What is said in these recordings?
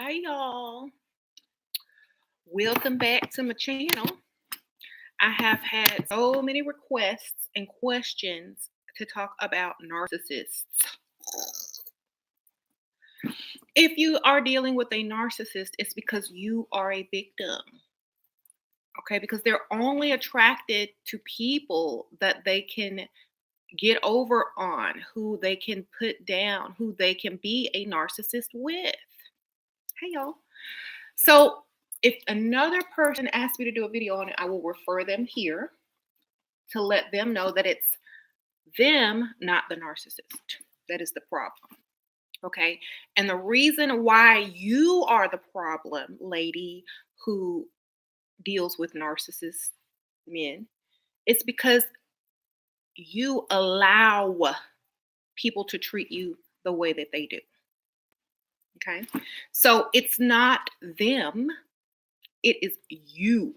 Hey y'all, welcome back to my channel. I have had so many requests and questions to talk about narcissists. If you are dealing with a narcissist, it's because you are a victim. Okay, because they're only attracted to people that they can get over on, who they can put down, who they can be a narcissist with. Hey y'all. So if another person asks me to do a video on it, I will refer them here to let them know that it's them, not the narcissist. That is the problem. Okay. And the reason why you are the problem, lady who deals with narcissist men, it's because you allow people to treat you the way that they do. Okay. So it's not them, it is you.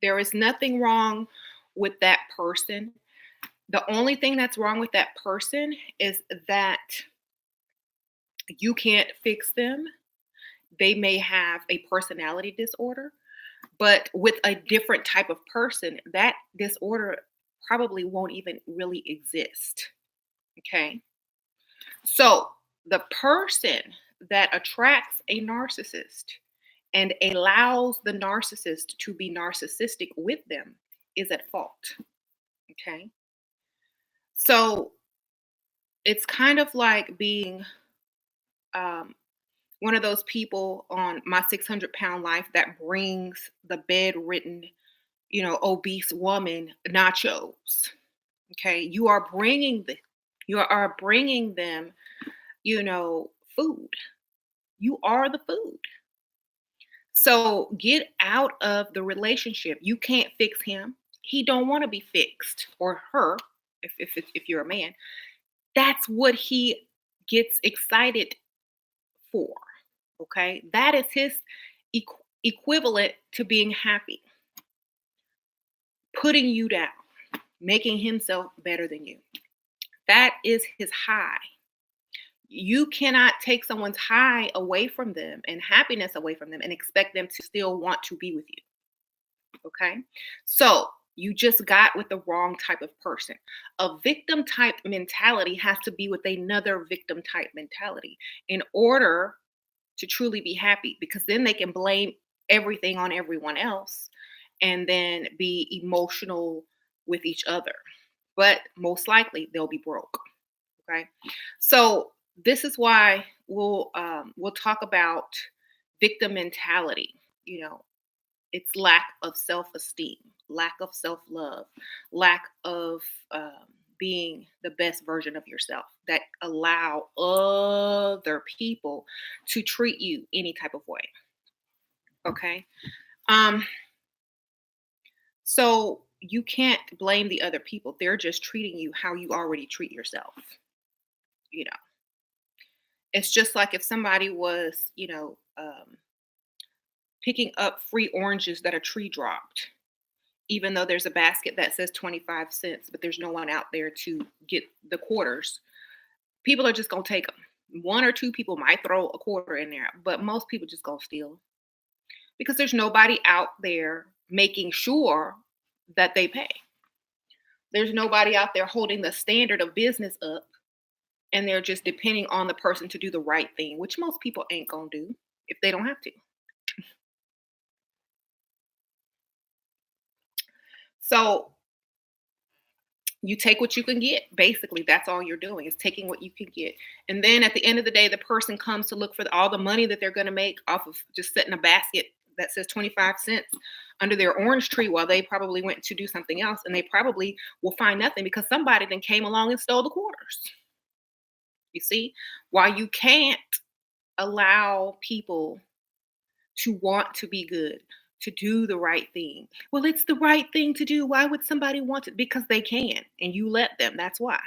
There is nothing wrong with that person. The only thing that's wrong with that person is that you can't fix them. They may have a personality disorder, but with a different type of person, that disorder probably won't even really exist. Okay. So the person that attracts a narcissist and allows the narcissist to be narcissistic with them is at fault. Okay. So it's kind of like being um, one of those people on My 600-Pound Life that brings the bedridden, obese woman nachos. Okay. You are bringing them, food. You are the food. So get out of the relationship. You can't fix him. He don't want to be fixed, or her, if you're a man. That's what he gets excited for. Okay, that is his equivalent to being happy, putting you down, making himself better than you. That is his high. You cannot take someone's high away from them and happiness away from them and expect them to still want to be with you. Okay. So you just got with the wrong type of person. A victim type mentality has to be with another victim type mentality in order to truly be happy, because then they can blame everything on everyone else and then be emotional with each other. But most likely they'll be broke. Okay. So this is why we'll talk about victim mentality. You know, it's lack of self-esteem, lack of self-love, lack of being the best version of yourself that allow other people to treat you any type of way. Okay. Um, so you can't blame the other people. They're just treating you how you already treat yourself. You know, it's just like if somebody was, picking up free oranges that a tree dropped, even though there's a basket that says 25 cents, but there's no one out there to get the quarters. People are just going to take them. One or two people might throw a quarter in there, but most people just going to steal because there's nobody out there making sure that they pay. There's nobody out there holding the standard of business up, and they're just depending on the person to do the right thing, which most people ain't going to do if they don't have to. So you take what you can get. Basically, that's all you're doing is taking what you can get. And then at the end of the day, the person comes to look for all the money that they're going to make off of just setting a basket that says 25 cents under their orange tree while they probably went to do something else. And they probably will find nothing because somebody then came along and stole the quarters. You see, while you can't allow people to want to be good, to do the right thing. Well, it's the right thing to do. Why would somebody want it? Because they can, and you let them. That's why.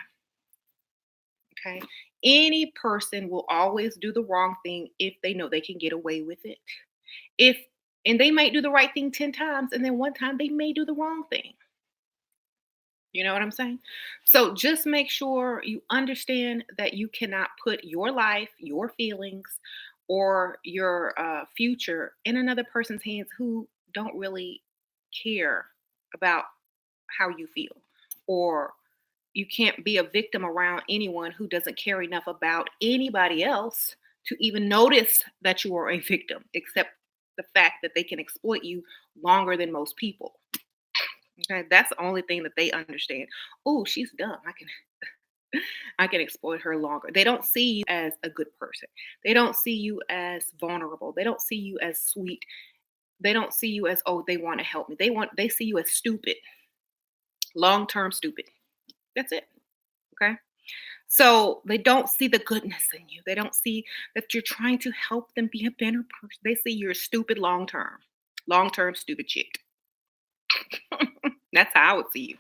Okay. Any person will always do the wrong thing if they know they can get away with it. If and they might do the right thing 10 times, and then one time they may do the wrong thing. You know what I'm saying? So just make sure you understand that you cannot put your life, your feelings, or your future in another person's hands who don't really care about how you feel, or you can't be a victim around anyone who doesn't care enough about anybody else to even notice that you are a victim, except the fact that they can exploit you longer than most people. Okay, that's the only thing that they understand. Oh, she's dumb. I can exploit her longer. They don't see you as a good person. They don't see you as vulnerable. They don't see you as sweet. They don't see you as, oh, they want to help me. They see you as stupid, long-term stupid. That's it. Okay. So they don't see the goodness in you. They don't see that you're trying to help them be a better person. They see you're stupid long term stupid chick. That's how I would see you.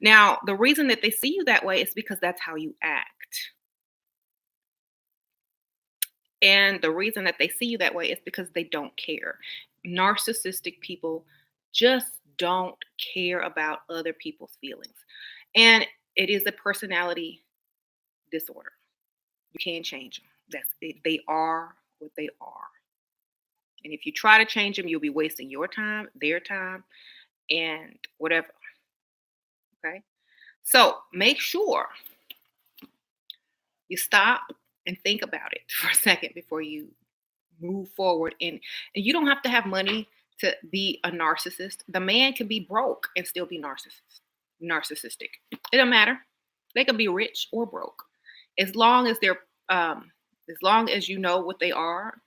Now, the reason that they see you that way is because that's how you act. And the reason that they see you that way is because they don't care. Narcissistic people just don't care about other people's feelings. And it is a personality disorder. You can't change them. That's it. They are what they are. And if you try to change them, you'll be wasting your time, their time, and whatever. Okay. So make sure you stop and think about it for a second before you move forward. And you don't have to have money to be a narcissist. The man can be broke and still be narcissistic. It don't matter. They can be rich or broke. As long as they're as long as you know what they are,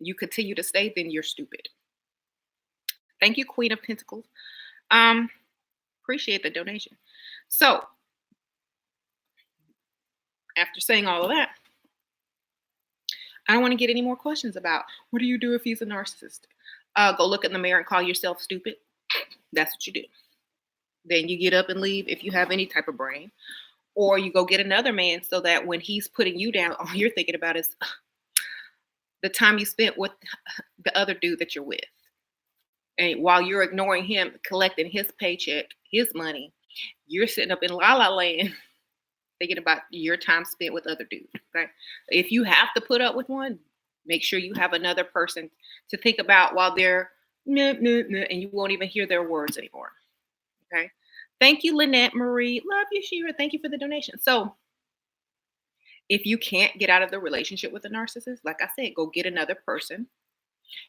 you continue to stay, then you're stupid. Thank you, Queen of Pentacles. Um, Appreciate the donation. So after saying all of that, I don't want to get any more questions about what do you do if he's a narcissist. Go look in the mirror and call yourself stupid. That's what you do. Then you get up and leave if you have any type of brain. Or you go get another man so that when he's putting you down, all you're thinking about is the time you spent with the other dude that you're with. And while you're ignoring him, collecting his paycheck, his money, you're sitting up in la la land thinking about your time spent with other dudes. Okay. If you have to put up with one, make sure you have another person to think about while they're nah, nah, nah, and you won't even hear their words anymore. Okay. Thank you, Lynette Marie. Love you, Shira. Thank you for the donation. So if you can't get out of the relationship with a narcissist, like I said, go get another person.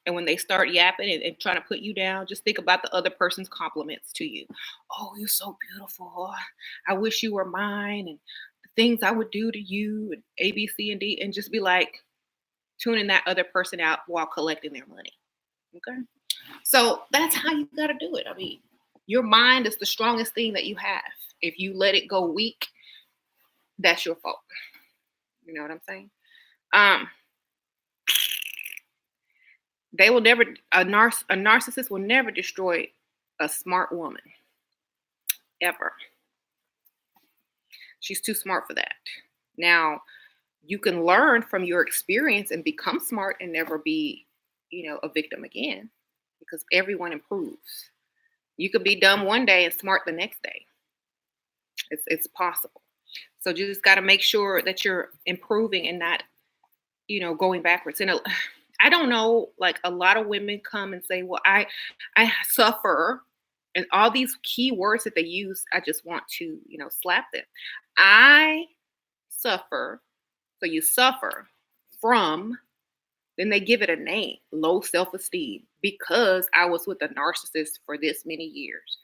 And when they start yapping and trying to put you down, just think about the other person's compliments to you. Oh, you're so beautiful. Oh, I wish you were mine. And the things I would do to you, and A, B, C, and D, and just be like tuning that other person out while collecting their money. Okay. So that's how you got to do it. I mean, your mind is the strongest thing that you have. If you let it go weak, that's your fault. You know what I'm saying? They will never, a narcissist will never destroy a smart woman, ever. She's too smart for that. Now, you can learn from your experience and become smart and never be, a victim again, because everyone improves. You could be dumb one day and smart the next day. It's possible. So you just got to make sure that you're improving and not, going backwards. And I don't know, like a lot of women come and say, well, I suffer, and all these key words that they use, I just want to, slap them. I suffer. So you suffer from, then they give it a name, low self-esteem, because I was with a narcissist for this many years.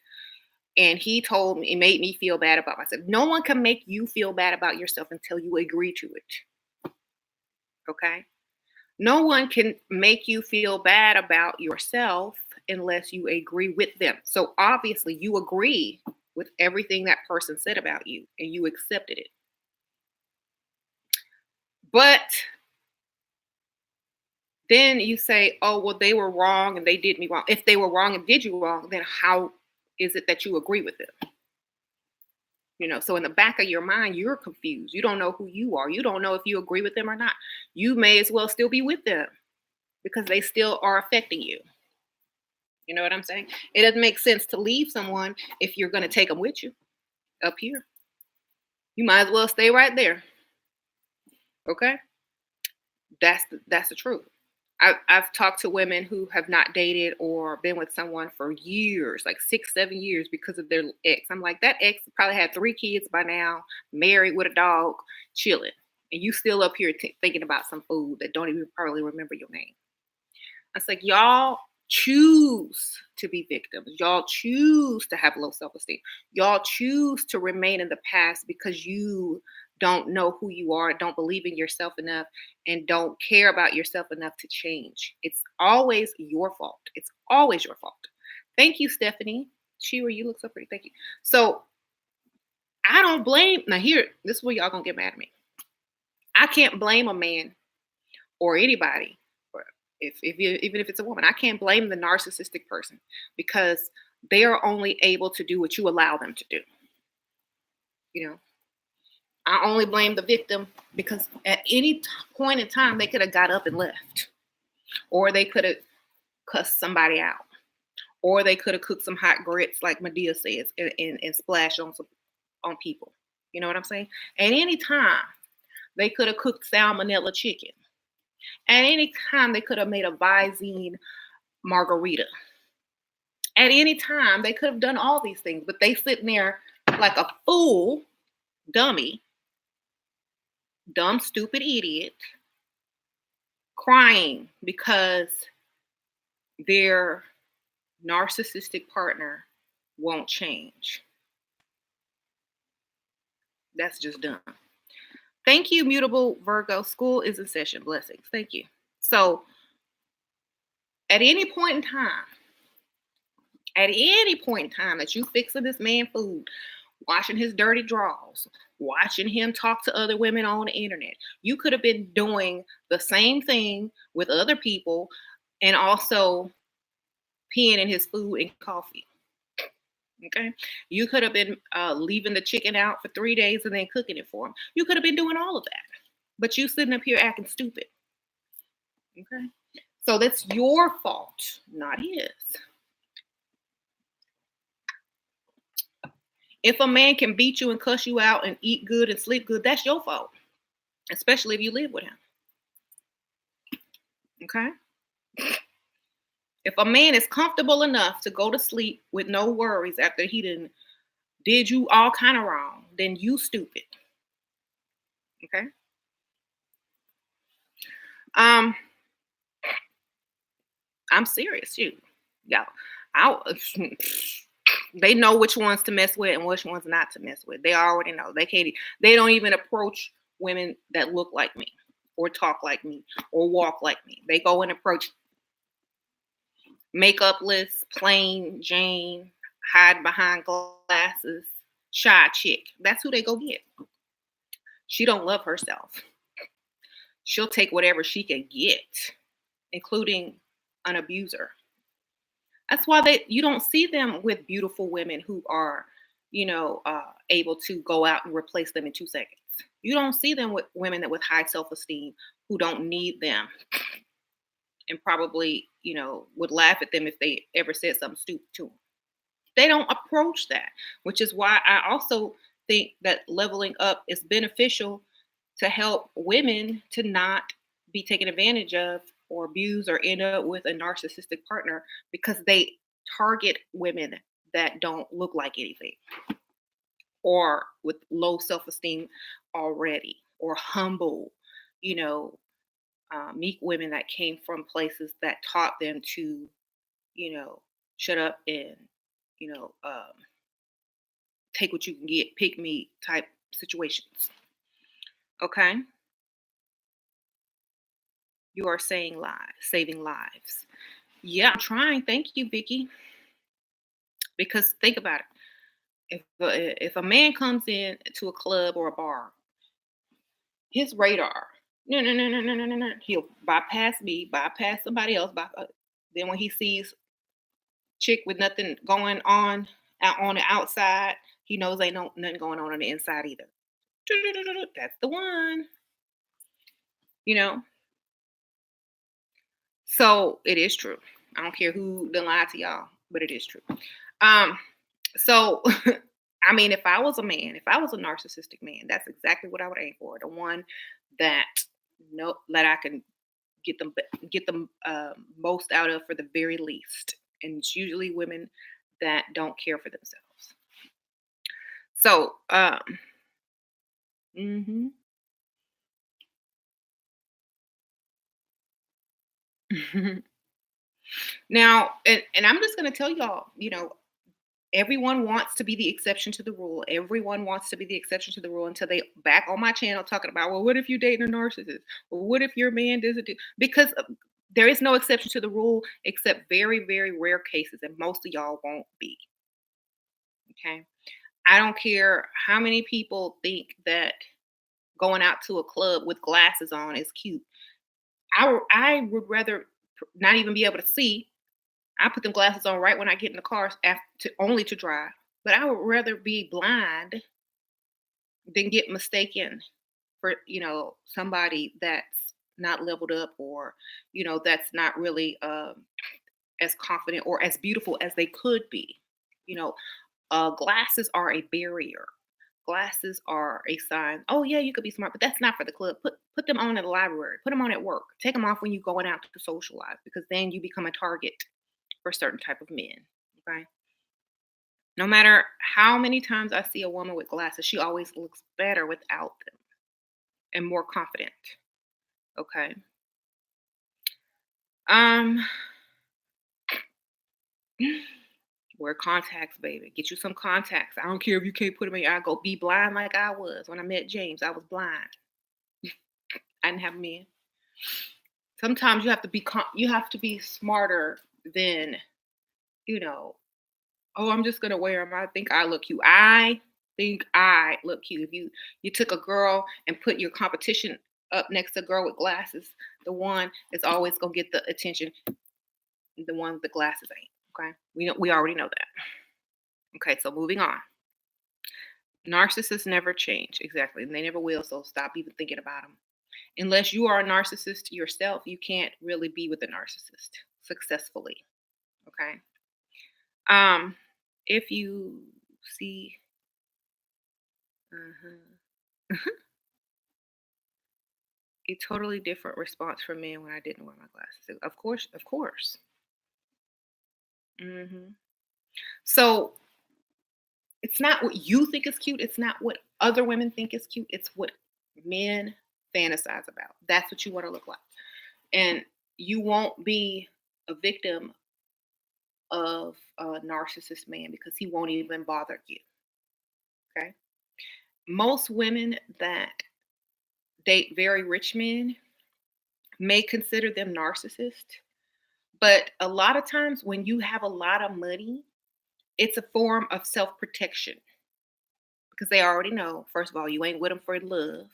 And he told me, it made me feel bad about myself. No one can make you feel bad about yourself until you agree to it. Okay? No one can make you feel bad about yourself unless you agree with them. So obviously you agree with everything that person said about you and you accepted it. But then you say, oh, well, they were wrong and they did me wrong. If they were wrong and did you wrong, then how is it that you agree with them? So in the back of your mind, you're confused. You don't know who you are. You don't know if you agree with them or not. You may as well still be with them because they still are affecting you. You know what I'm saying? It doesn't make sense to leave someone if you're going to take them with you up here. You might as well stay right there. Okay? That's the truth. I've talked to women who have not dated or been with someone for years, like 6, 7 years, because of their ex. I'm like, that ex probably had 3 kids by now, married with a dog, chilling, and you still up here thinking about some food that don't even probably remember your name. It's like y'all choose to be victims. Y'all choose to have low self esteem. Y'all choose to remain in the past because you don't know who you are, don't believe in yourself enough, and don't care about yourself enough to change. It's always your fault. It's always your fault. Thank you, Stephanie. Shira, you look so pretty. Thank you. So I don't blame. Now, here, this is where y'all gonna get mad at me. I can't blame a man or anybody, or if you, even if it's a woman, I can't blame the narcissistic person because they are only able to do what you allow them to do. You know, I only blame the victim because at any point in time they could have got up and left, or they could have cussed somebody out, or they could have cooked some hot grits like Medea says and splashed on people. You know what I'm saying? At any time they could have cooked salmonella chicken. At any time, they could have made a Visine margarita. At any time, they could have done all these things, but they sitting there like a fool, dummy, dumb, stupid idiot, crying because their narcissistic partner won't change. That's just dumb. Thank you, Mutable Virgo. School is in session. Blessings. Thank you. So, at any point in time that you fixing this man food, washing his dirty drawers, watching him talk to other women on the internet, you could have been doing the same thing with other people and also peeing in his food and coffee. Okay, you could have been leaving the chicken out for 3 days and then cooking it for him. You could have been doing all of that, but you sitting up here acting stupid. Okay, so that's your fault, not his. If a man can beat you and cuss you out and eat good and sleep good, that's your fault, especially if you live with him. Okay. If a man is comfortable enough to go to sleep with no worries after he did you all kind of wrong, then you stupid. Okay. I'm serious, too. Y'all. They know which ones to mess with and which ones not to mess with. They already know. They don't even approach women that look like me or talk like me or walk like me. They go and approach makeupless, plain Jane, hide behind glasses, shy chick. That's who they go get. She don't love herself. She'll take whatever she can get, including an abuser. That's why you don't see them with beautiful women who are, able to go out and replace them in 2 seconds. You don't see them with women that with high self-esteem who don't need them and probably, would laugh at them if they ever said something stupid to them. They don't approach that, which is why I also think that leveling up is beneficial to help women to not be taken advantage of or abused or end up with a narcissistic partner because they target women that don't look like anything or with low self-esteem already or humble, meek women that came from places that taught them to, shut up and, take what you can get, pick me type situations. Okay. You are saving lives. Yeah, I'm trying. Thank you, Vicky. Because think about it. If a man comes in to a club or a bar, his radar, no. He'll bypass me, bypass somebody else. Then when he sees chick with nothing going on out on the outside, he knows ain't nothing going on the inside either. That's the one. So it is true. I don't care who done lied to y'all, but it is true. So I mean, if I was a man, if I was a narcissistic man, that's exactly what I would aim for. The one that no, that I can get them most out of for the very least. And it's usually women that don't care for themselves. So, mhm. Now, and I'm just going to tell y'all, everyone wants to be the exception to the rule. Everyone wants to be the exception to the rule until they back on my channel talking about, well, what if you're dating a narcissist? Well, what if your man doesn't do? Because there is no exception to the rule except very, very rare cases, and most of y'all won't be. Okay. I don't care how many people think that going out to a club with glasses on is cute. I would rather not even be able to see. I put them glasses on right when I get in the car only to drive. But I would rather be blind than get mistaken for, somebody that's not leveled up, or, that's not really as confident or as beautiful as they could be. You know, Glasses are a barrier. Glasses are a sign. Oh yeah, you could be smart, but that's not for the club. Put them on in the library. Put them on at work. Take them off when you're going out to socialize, because then you become a target for certain type of men. Okay. No matter how many times I see a woman with glasses, she always looks better without them and more confident. Okay. Um, wear contacts, baby. Get you some contacts. I don't care if you can't put them in your eye. Go be blind like I was when I met James. I was blind. I didn't have men. Sometimes you have to be smarter than, you know, oh, I'm just gonna wear them. I think I look cute. I think I look cute. If you took a girl and put your competition up next to a girl with glasses, the one is always gonna get the attention. The one with the glasses ain't. Okay, we already know that. Okay, so moving on. Narcissists never change. Exactly, and they never will. So stop even thinking about them. Unless you are a narcissist yourself, you can't really be with a narcissist successfully. Okay. Um, if you see, uh a totally different response from men when I didn't wear my glasses. Of course, of course. hmm So it's not what you think is cute. It's not what other women think is cute. It's what men fantasize about. That's what you want to look like. And you won't be a victim of a narcissist man because he won't even bother you. Okay. Most women that date very rich men may consider them narcissists, but a lot of times when you have a lot of money, it's a form of self protection because they already know, first of all, you ain't with them for love,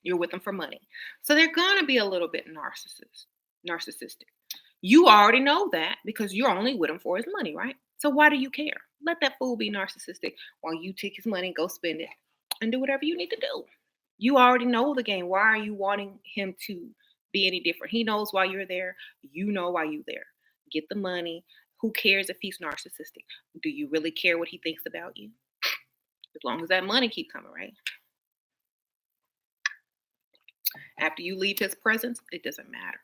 you're with them for money. So they're going to be a little bit narcissistic. You already know that because you're only with him for his money, right? So why do you care? Let that fool be narcissistic while you take his money and go spend it and do whatever you need to do. You already know the game. Why are you wanting him to be any different? He knows why you're there. You know why you're there. Get the money. Who cares if he's narcissistic? Do you really care what he thinks about you? As long as that money keep coming, right? After you leave his presence, it doesn't matter.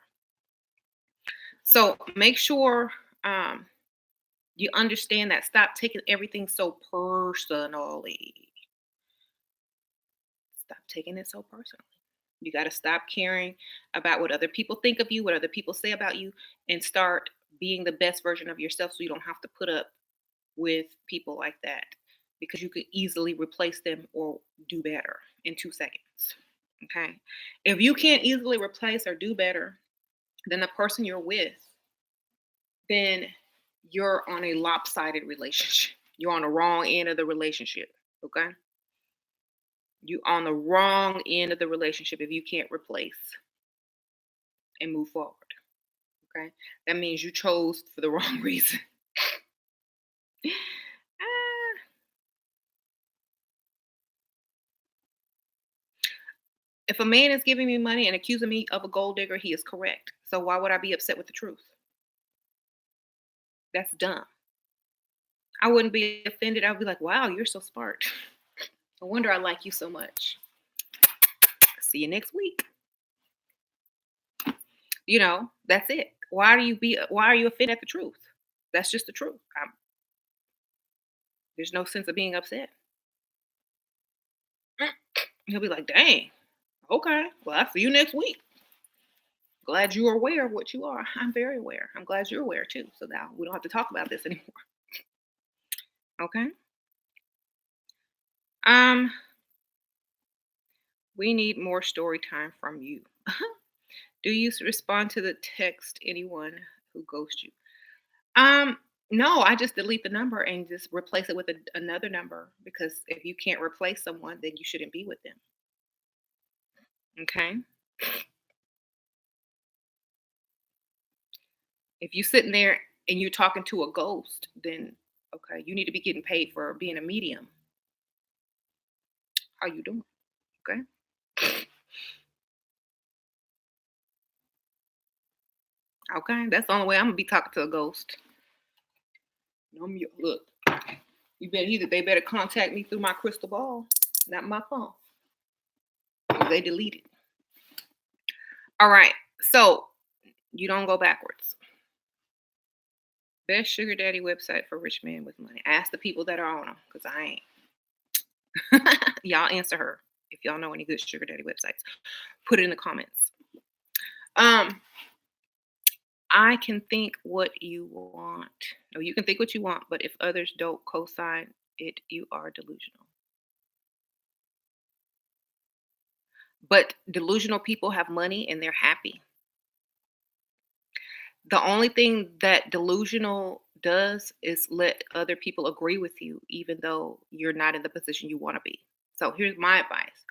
So make sure you understand that. Stop taking everything so personally. Stop taking it so personally. You got to stop caring about what other people think of you, what other people say about you, and start being the best version of yourself so you don't have to put up with people like that because you could easily replace them or do better in 2 seconds. Okay. If you can't easily replace or do better than the person you're with, then you're on a lopsided relationship. You're on the wrong end of the relationship. Okay. You on the wrong end of the relationship if you can't replace and move forward. Okay. That means you chose for the wrong reason. Ah, if a man is giving me money and accusing me of a gold digger, he is correct. So why would I be upset with the truth? That's dumb. I wouldn't be offended. I'd be like, wow, you're so smart. No wonder I like you so much. See you next week. That's it. Why are you offended at the truth? That's just the truth. There's no sense of being upset. He'll be like, dang, okay. Well, I'll see you next week. Glad you are aware of what you are. I'm very aware. I'm glad you're aware too. So now we don't have to talk about this anymore. Okay. Um, we need more story time from you. Do you respond to the text anyone who ghosts you? Um, no, I just delete the number and just replace it with another number, because if you can't replace someone, then you shouldn't be with them. Okay. If you sitting there and you're talking to a ghost, then okay, you need to be getting paid for being a medium. How you doing? Okay. Okay. That's the only way I'm gonna be talking to a ghost. Look, they better contact me through my crystal ball, not my phone. 'Cause they deleted. All right. So you don't go backwards. Best sugar daddy website for rich men with money. Ask the people that are on them, because I ain't. Y'all answer her if y'all know any good sugar daddy websites. Put it in the comments. Um, I can think what you want. No, you can think what you want, but if others don't co-sign it, you are delusional. But delusional people have money and they're happy. The only thing that delusional does is let other people agree with you, even though you're not in the position you want to be. So here's my advice.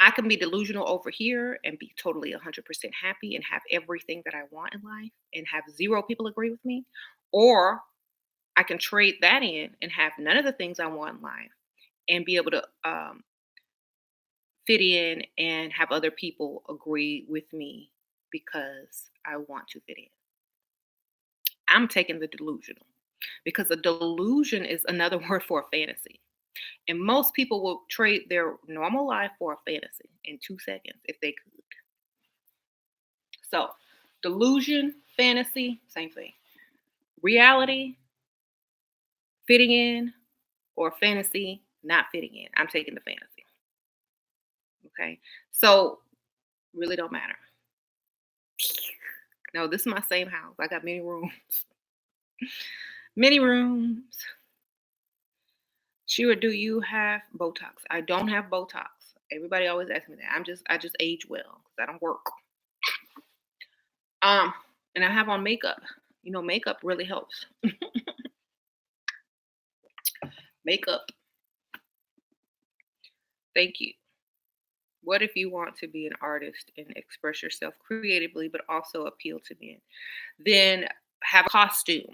I can be delusional over here and be totally 100% happy and have everything that I want in life and have zero people agree with me. Or I can trade that in and have none of the things I want in life and be able to fit in and have other people agree with me because I want to fit in. I'm taking the delusional, because a delusion is another word for a fantasy. And most people will trade their normal life for a fantasy in 2 seconds if they could. So, delusion, fantasy, same thing. Reality, fitting in, or fantasy, not fitting in. I'm taking the fantasy. Okay. So, really don't matter. No, this is my same house. I got many rooms. Many rooms. Shira, do you have Botox? I don't have Botox. Everybody always asks me that. I just age well because I don't work. Um, and I have on makeup. Makeup really helps. Makeup. Thank you. What if you want to be an artist and express yourself creatively, but also appeal to men? Then have a costume.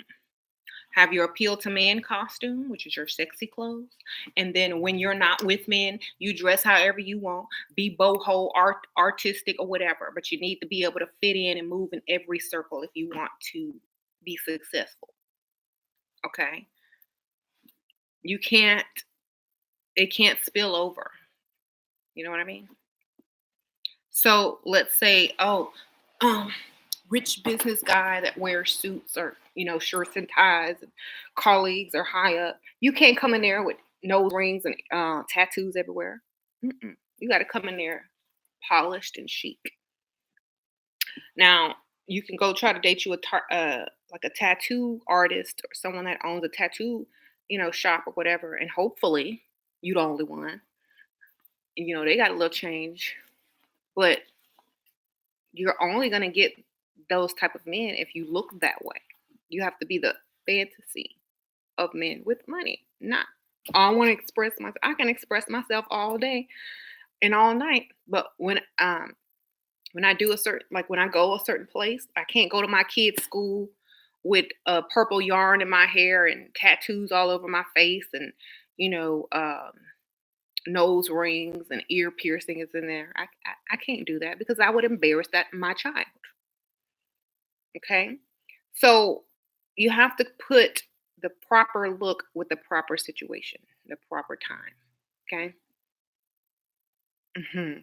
Have your appeal to man costume, which is your sexy clothes. And then when you're not with men, you dress however you want, be boho, artistic, or whatever. But you need to be able to fit in and move in every circle if you want to be successful. Okay. You can't, it can't spill over. You know what I mean? So let's say, um, rich business guy that wears suits or shirts and ties, and colleagues are high up. You can't come in there with nose rings and tattoos everywhere. You got to come in there polished and chic. Now you can go try to date you like a tattoo artist or someone that owns a tattoo shop or whatever, and hopefully you the only one. And, they got a little change, but you're only going to get those type of men if you look that way. You have to be the fantasy of men with money. Not I want to express myself. I can express myself all day and all night, but when I do a certain, like when I go a certain place, I can't go to my kids' school with a purple yarn in my hair and tattoos all over my face and you know um, nose rings and ear piercings in there. I can't do that because I would embarrass my child. Okay. So you have to put the proper look with the proper situation, the proper time. Okay. hmm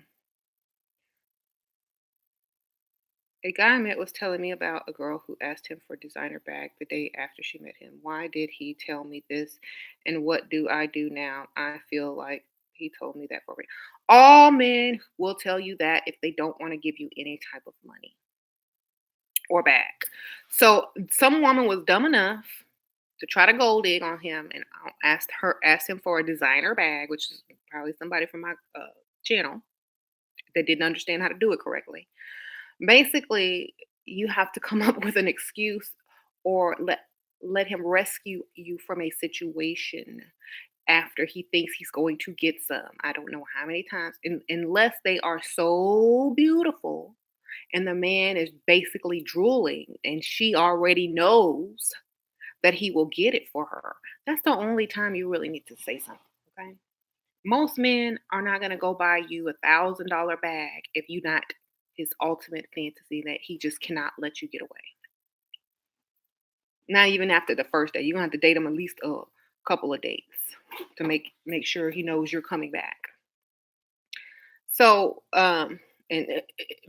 A guy I met was telling me about a girl who asked him for a designer bag the day after she met him. Why did he tell me this? And what do I do now? I feel like he told me that for me. All men will tell you that if they don't want to give you any type of money or bag. So some woman was dumb enough to try to gold dig on him and asked him for a designer bag, which is probably somebody from my channel that didn't understand how to do it correctly. Basically, you have to come up with an excuse or let him rescue you from a situation after he thinks he's going to get some. I don't know how many times, unless they are so beautiful and the man is basically drooling and she already knows that he will get it for her. That's the only time you really need to say something. Okay. Most men are not going to go buy you $1,000 bag if you're not his ultimate fantasy that he just cannot let you get away. Not even after the first day. You're gonna have to date him at least a couple of days to make sure he knows you're coming back. So, and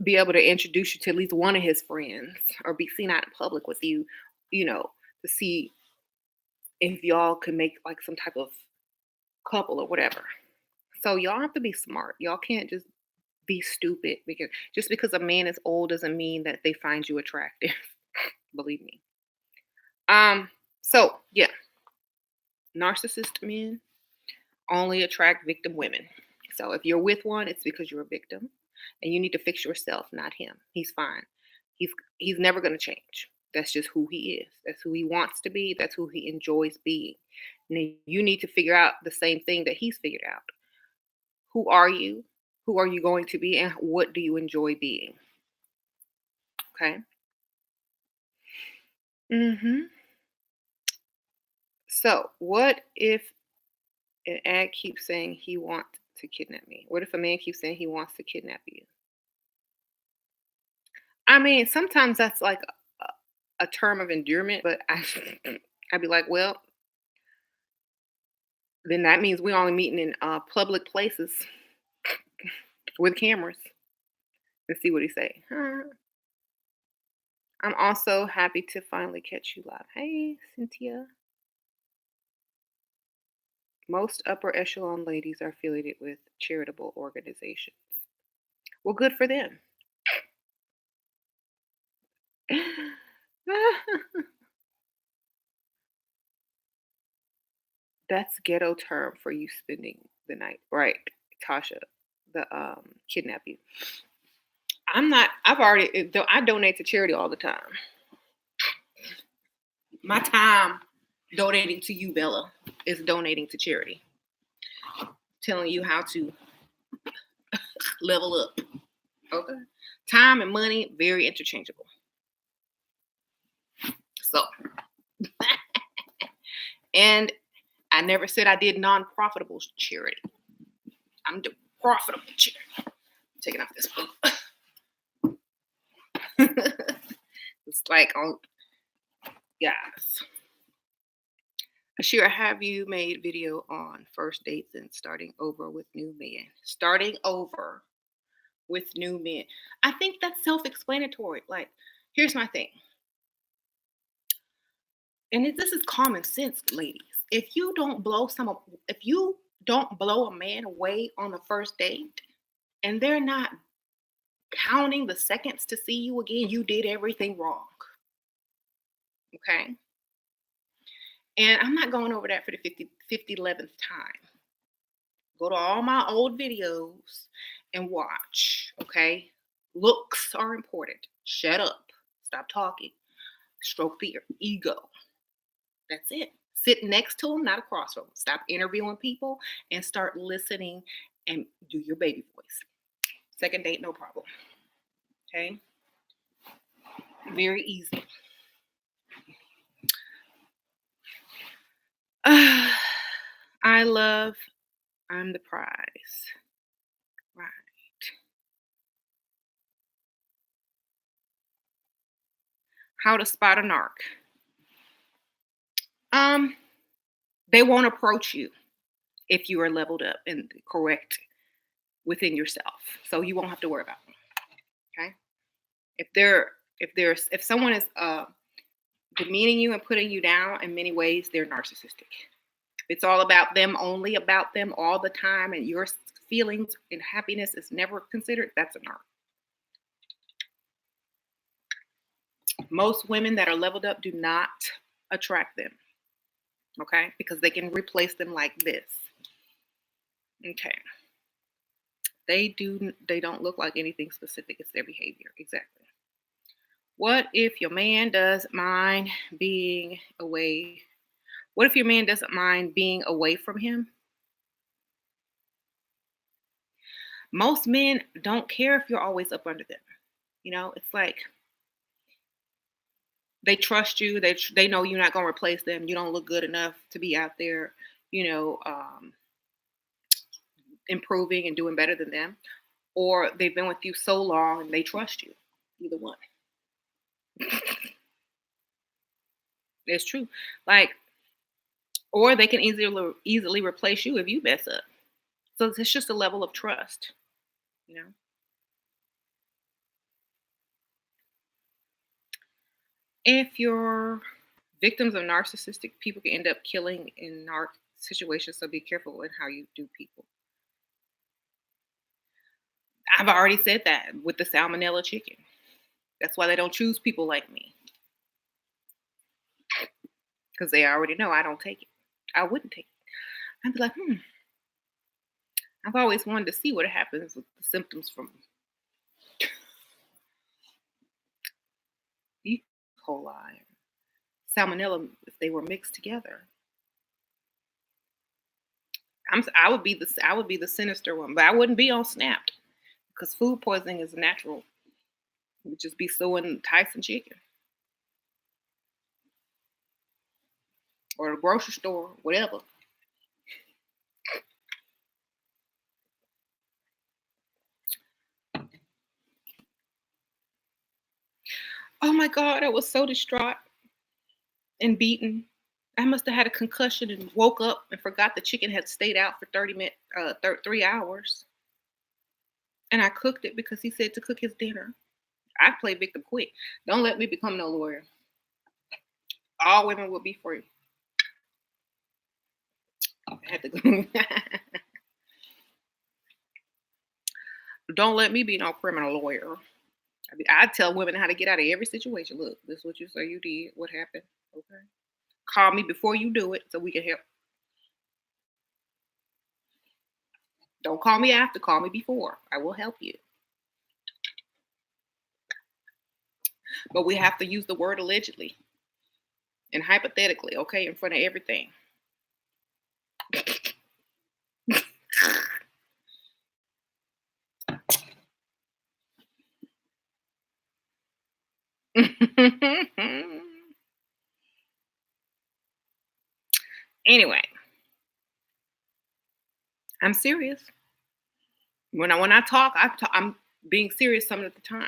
be able to introduce you to at least one of his friends or be seen out in public with you, to see if y'all can make like some type of couple or whatever. So y'all have to be smart. Y'all can't just be stupid because just because a man is old doesn't mean that they find you attractive. Believe me. So yeah, narcissist men only attract victim women. So if you're with one, it's because you're a victim and you need to fix yourself, not him. He's fine. He's he's never going to change. That's just who he is. That's who he wants to be. That's who he enjoys being. And you need to figure out the same thing that he's figured out. Who are you? Who are you going to be? And what do you enjoy being? Okay. Hmm. So, what if an ad keeps saying he wants to kidnap me? What if a man keeps saying he wants to kidnap you? I mean, sometimes that's like a term of endearment, but I'd be like, well, then that means we're only meeting in public places with cameras and see what he say. I'm also happy to finally catch you live. Hey, Cynthia. Most upper echelon ladies are affiliated with charitable organizations. Well, good for them. That's ghetto term for you spending the night. Right, Tasha. The kidnap you. I donate to charity all the time. My time donating to you, Bella, is donating to charity. Telling you how to level up. Okay. Time and money, very interchangeable. So, and I never said I did non-profitable charity. I'm doing profitable charity. Taking off this book. It's like, oh, guys. Ashira, have you made video on first dates and starting over with new men? Starting over with new men. I think that's self-explanatory. Like, here's my thing. And this is common sense, ladies. If you don't blow a man away on the first date and they're not counting the seconds to see you again, you did everything wrong. Okay? And I'm not going over that for the 11th time. Go to all my old videos and watch. Okay? Looks are important. Shut up. Stop talking. Stroke the ego. That's it. Sit next to them, not across from them. Stop interviewing people and start listening and do your baby voice. Second date, no problem. Okay? Very easy. I'm the prize. Right. How to spot a narc. They won't approach you if you are leveled up and correct within yourself. So you won't have to worry about them. Okay. If someone is demeaning you and putting you down in many ways, they're narcissistic. It's all about them, only about them all the time, and your feelings and happiness is never considered. That's a narc. Most women that are leveled up do not attract them. Okay? Because they can replace them like this. Okay. They don't look like anything specific. It's their behavior. Exactly. What if your man doesn't mind being away? What if your man doesn't mind being away from him? Most men don't care if you're always up under them. It's like they trust you. They know you're not going to replace them. You don't look good enough to be out there, improving and doing better than them. Or they've been with you so long and they trust you. Either one. It's true. Or they can easily replace you if you mess up. So it's just a level of trust, If you're victims of narcissistic people can end up killing in narc situations, so be careful in how you do people. I've already said that with the salmonella chicken. That's why they don't choose people like me. Because they already know I don't take it. I wouldn't take it. I'd be like, I've always wanted to see what happens with the symptoms from E. coli and salmonella if they were mixed together. I would be the sinister one, but I wouldn't be on Snapped because food poisoning is natural. It would just be suing Tyson chicken or the grocery store, whatever. Oh my God, I was so distraught and beaten. I must have had a concussion and woke up and forgot the chicken had stayed out for 3 hours. And I cooked it because he said to cook his dinner. I play victim quick. Don't let me become no lawyer. All women will be free. I had to go. Don't let me be no criminal lawyer. I tell women how to get out of every situation. Look, this is what you say you did. What happened? Okay. Call me before you do it so we can help. Don't call me after. Call me before. I will help you. But we have to use the word allegedly and hypothetically, okay, in front of everything. Anyway, I'm serious. When I talk, I'm being serious some of the time.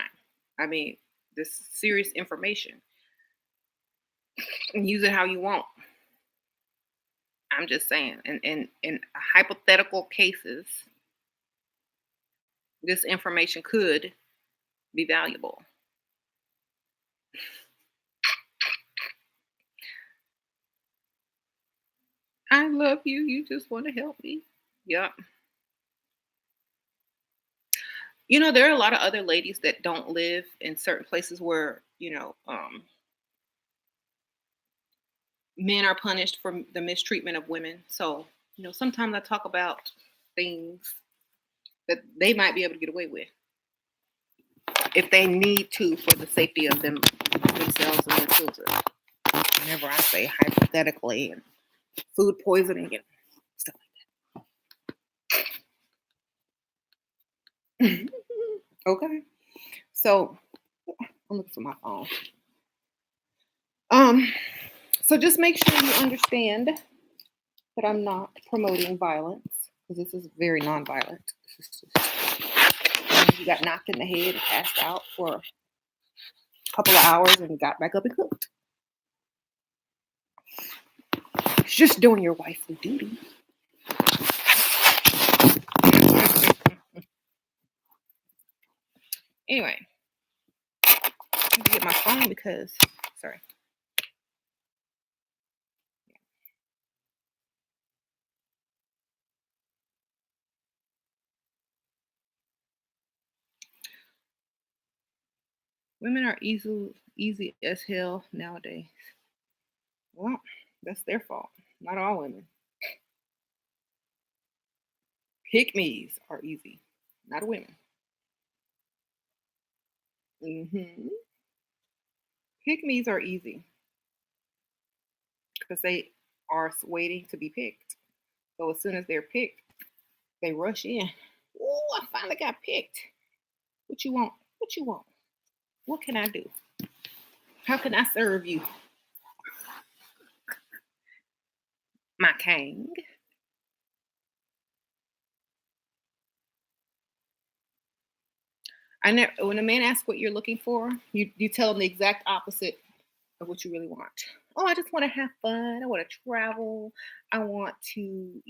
I mean, this serious information. And use it how you want. I'm just saying, in hypothetical cases, this information could be valuable. I love you. You just want to help me. Yep. There are a lot of other ladies that don't live in certain places where, men are punished for the mistreatment of women. So, sometimes I talk about things that they might be able to get away with if they need to for the safety of themselves and their children. Whenever I say hypothetically and food poisoning and stuff like that. Okay. So I'm looking for my phone. So just make sure you understand that I'm not promoting violence because this is very nonviolent. You got knocked in the head and passed out for a couple of hours and got back up and cooked. It's just doing your wifely duty. Anyway, I have to get my phone because, sorry. Women are easy as hell nowadays. Well, that's their fault. Not all women. Pick me's are easy, not women. Pick me's are easy because they are waiting to be picked. So as soon as they're picked, they rush in. Oh, I finally got picked. What you want? What you want? What can I do? How can I serve you? My king. I never. When a man asks what you're looking for, you tell him the exact opposite of what you really want. Oh, I just want to have fun. I want to travel. I want to,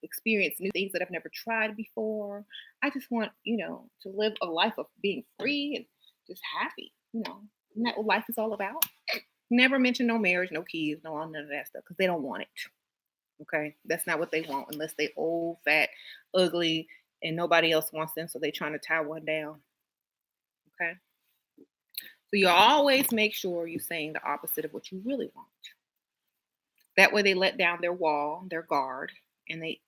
experience new things that I've never tried before. I just want, to live a life of being free and just happy. Isn't that what life is all about? Never mention no marriage, no kids, no none of that stuff because they don't want it. Okay, that's not what they want unless they old, fat, ugly, and nobody else wants them, so they trying to tie one down. Okay, so you always make sure you're saying the opposite of what you really want. That way, they let down their wall, their guard, and they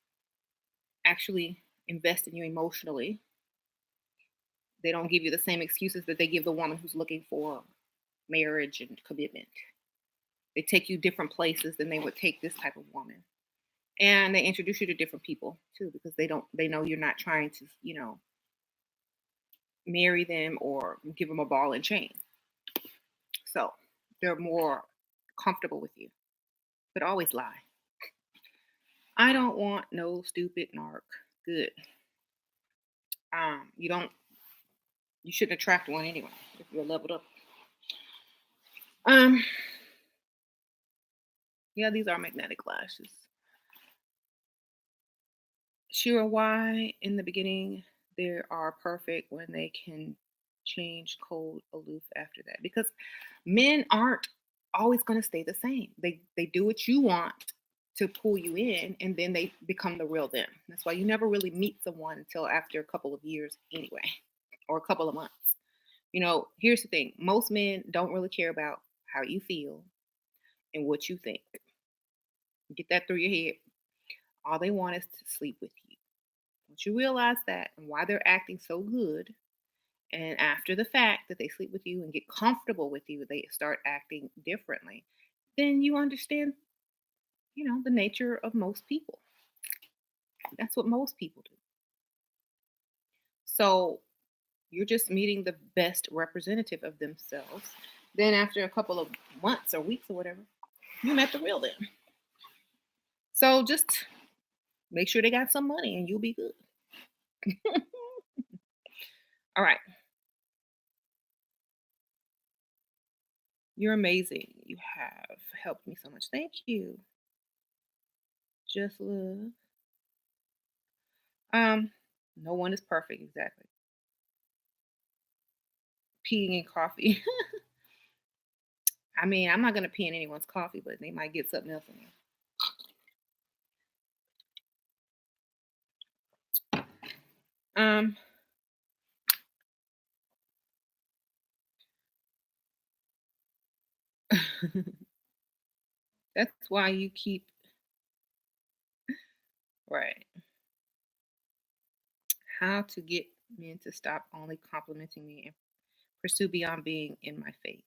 actually invest in you emotionally. They don't give you the same excuses that they give the woman who's looking for marriage and commitment. They take you different places than they would take this type of woman. And they introduce you to different people too because they know you're not trying to, marry them or give them a ball and chain. So, they're more comfortable with you. But always lie. I don't want no stupid narc. Good. You don't you shouldn't attract one anyway if you're leveled up. Um, yeah, these are magnetic lashes. Sure, why in the beginning they are perfect when they can change cold aloof after that. Because men aren't always going to stay the same. They do what you want to pull you in and then they become the real them. That's why you never really meet someone until after a couple of years anyway or a couple of months. Here's the thing. Most men don't really care about how you feel and what you think. Get that through your head. All they want is to sleep with you. Once you realize that and why they're acting so good, and after the fact that they sleep with you and get comfortable with you, they start acting differently, then you understand, the nature of most people. That's what most people do. So you're just meeting the best representative of themselves. Then after a couple of months or weeks or whatever, you met the real them. So just make sure they got some money and you'll be good. All right. You're amazing. You have helped me so much. Thank you. Just love. Um, no one is perfect, exactly. Peeing in coffee. I mean, I'm not gonna pee in anyone's coffee, but they might get something else in there. That's why you keep right. How to get men to stop only complimenting me and pursue beyond being in my face.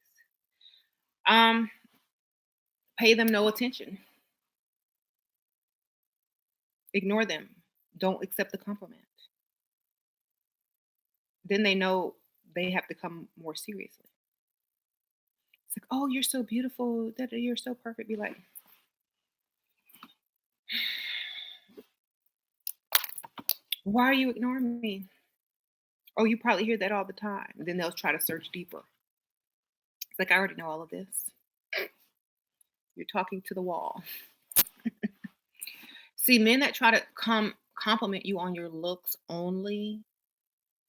Um, Pay them no attention. Ignore them. Don't accept the compliment. Then they know they have to come more seriously. It's like, oh, you're so beautiful. That you're so perfect. Be like, why are you ignoring me? Oh, you probably hear that all the time. And then they'll try to search deeper. It's like I already know all of this. You're talking to the wall. See, men that try to compliment you on your looks only,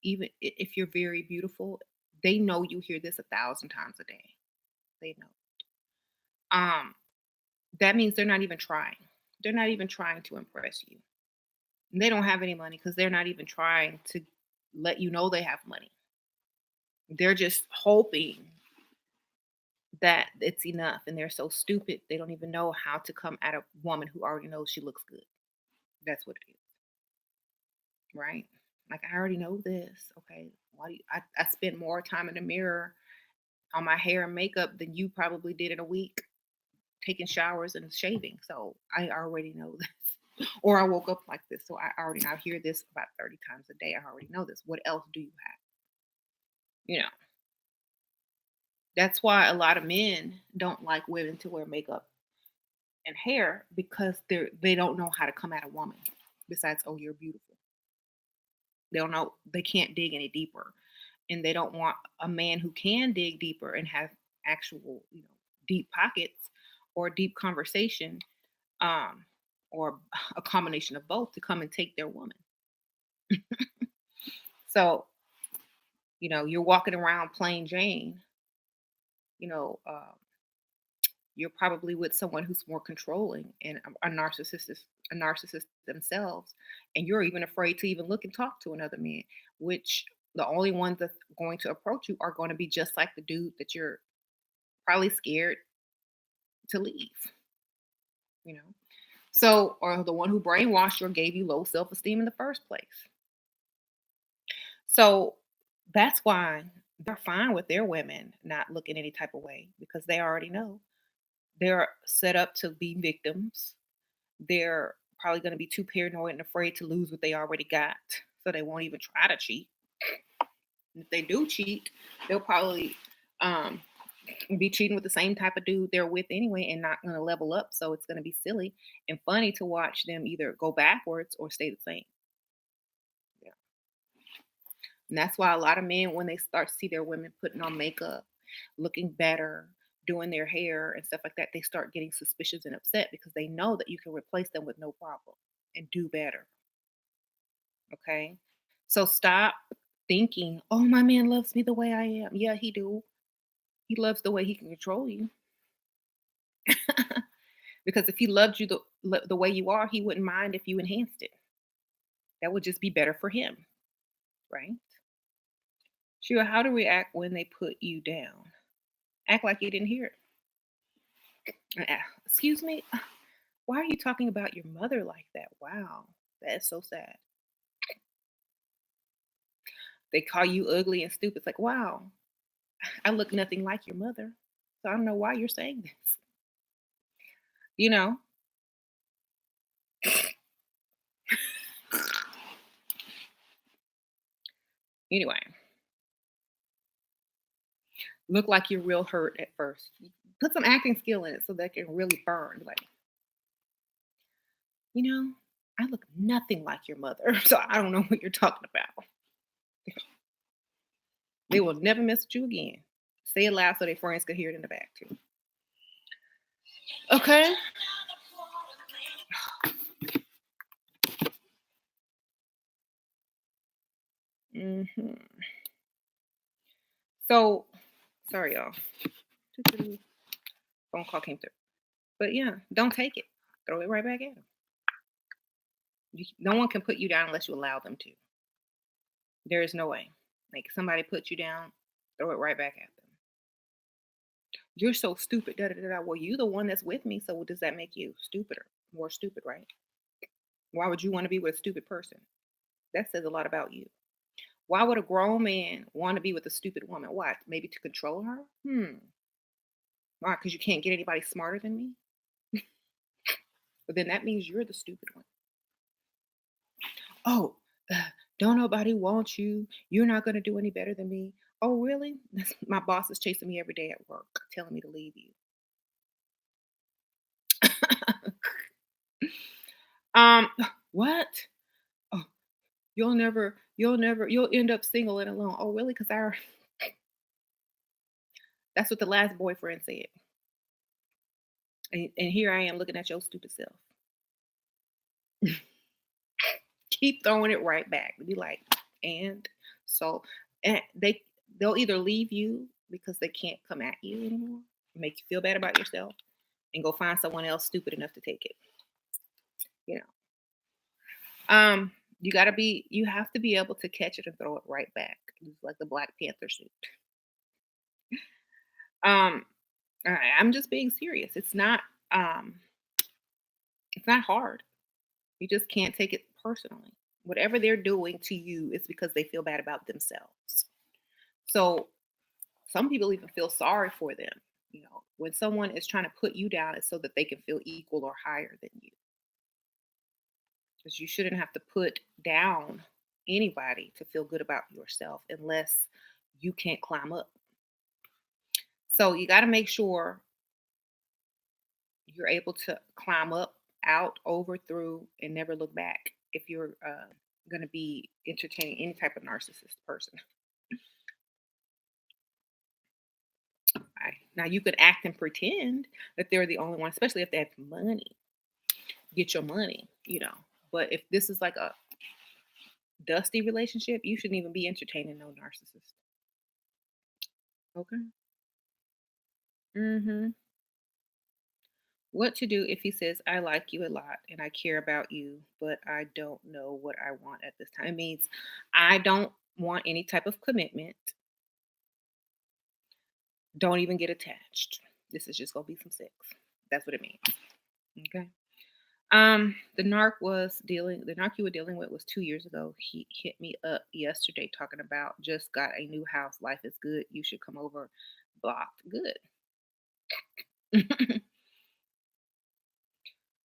even if you're very beautiful, They know you hear this 1,000 times a day. They know. Um, that means they're not even trying. They're not even trying to impress you. And they don't have any money because they're not even trying to let you know they have money. They're just hoping that it's enough, and they're so stupid they don't even know how to come at a woman who already knows she looks good. That's what it is, right? Like, I already know this. Okay, why do you, I spend more time in the mirror on my hair and makeup than you probably did in a week taking showers and shaving. So I already know this. Or I woke up like this. So I hear this about 30 times a day. I already know this. What else do you have? You know, that's why a lot of men don't like women to wear makeup and hair because they don't know how to come at a woman. Besides, oh, you're beautiful. They don't know, they can't dig any deeper. And they don't want a man who can dig deeper and have actual, deep pockets or deep conversation, um, or a combination of both to come and take their woman. So, you're walking around plain Jane, you know, uh, you're probably with someone who's more controlling and a narcissist themselves, and you're even afraid to even look and talk to another man, which the only ones that's going to approach you are going to be just like the dude that you're probably scared to leave, you know. So, or the one who brainwashed you or gave you low self-esteem in the first place. So that's why they're fine with their women not looking any type of way because they already know they're set up to be victims. They're probably going to be too paranoid and afraid to lose what they already got. So they won't even try to cheat. And if they do cheat, they'll probably um, be cheating with the same type of dude they're with anyway and not going to level up. So it's going to be silly and funny to watch them either go backwards or stay the same. Yeah. And that's why a lot of men, when they start to see their women putting on makeup, looking better, doing their hair and stuff like that, they start getting suspicious and upset because they know that you can replace them with no problem and do better. Okay. So stop thinking, oh, my man loves me the way I am. Yeah, he do. He loves the way he can control you. Because if he loved you the way you are, he wouldn't mind if you enhanced it. That would just be better for him, right? Sure, how to react when they put you down. Act like you didn't hear it. Excuse me? Why are you talking about your mother like that? Wow, that is so sad. They call you ugly and stupid. It's like, wow, I look nothing like your mother. So I don't know why you're saying this. You know? Anyway, look like you're real hurt at first. Put some acting skill in it so that can really burn. Like, you know, I look nothing like your mother. So I don't know what you're talking about. They will never mess with you again. Say it loud so their friends can hear it in the back too. Okay. hmm So sorry, y'all. Phone call came through. But yeah, don't take it. Throw it right back at them. No one can put you down unless you allow them to. There is no way. Like somebody put you down, throw it right back at them. You're so stupid. Da, da, da, da. Well, you the one that's with me. So what does that make you stupider? More stupid, right? Why would you want to be with a stupid person? That says a lot about you. Why would a grown man want to be with a stupid woman? Why? Maybe to control her? Why? Because you can't get anybody smarter than me? But then that means you're the stupid one. Oh, don't nobody want you. You're not going to do any better than me. Oh, really? My boss is chasing me every day at work, telling me to leave you. um, what? Oh, you'll end up single and alone. Oh, really? Because that's what the last boyfriend said. And here I am looking at your stupid self. Keep throwing it right back. Be like, and so, and They'll either leave you because they can't come at you anymore, make you feel bad about yourself, and go find someone else stupid enough to take it. You know, you have to be able to catch it and throw it right back. It's like the Black Panther suit. Um, I'm just being serious. Um, it's not hard. You just can't take it personally. Whatever they're doing to you is because they feel bad about themselves. So some people even feel sorry for them. When someone is trying to put you down, it's so that they can feel equal or higher than you. Because you shouldn't have to put down anybody to feel good about yourself unless you can't climb up. So you got to make sure you're able to climb up, out, over, through, and never look back if you're going to be entertaining any type of narcissist person. Right? Now, you could act and pretend that they're the only one, especially if they have money. Get your money. But if this is like a dusty relationship, you shouldn't even be entertaining no narcissist. Okay. Hmm. What to do if he says, I like you a lot and I care about you, but I don't know what I want at this time? It means I don't want any type of commitment. Don't even get attached. This is just gonna be some sex. That's what it means. Okay. The narc you were dealing with was 2 years ago. He hit me up yesterday talking about just got a new house. Life is good. You should come over. Blocked. Good.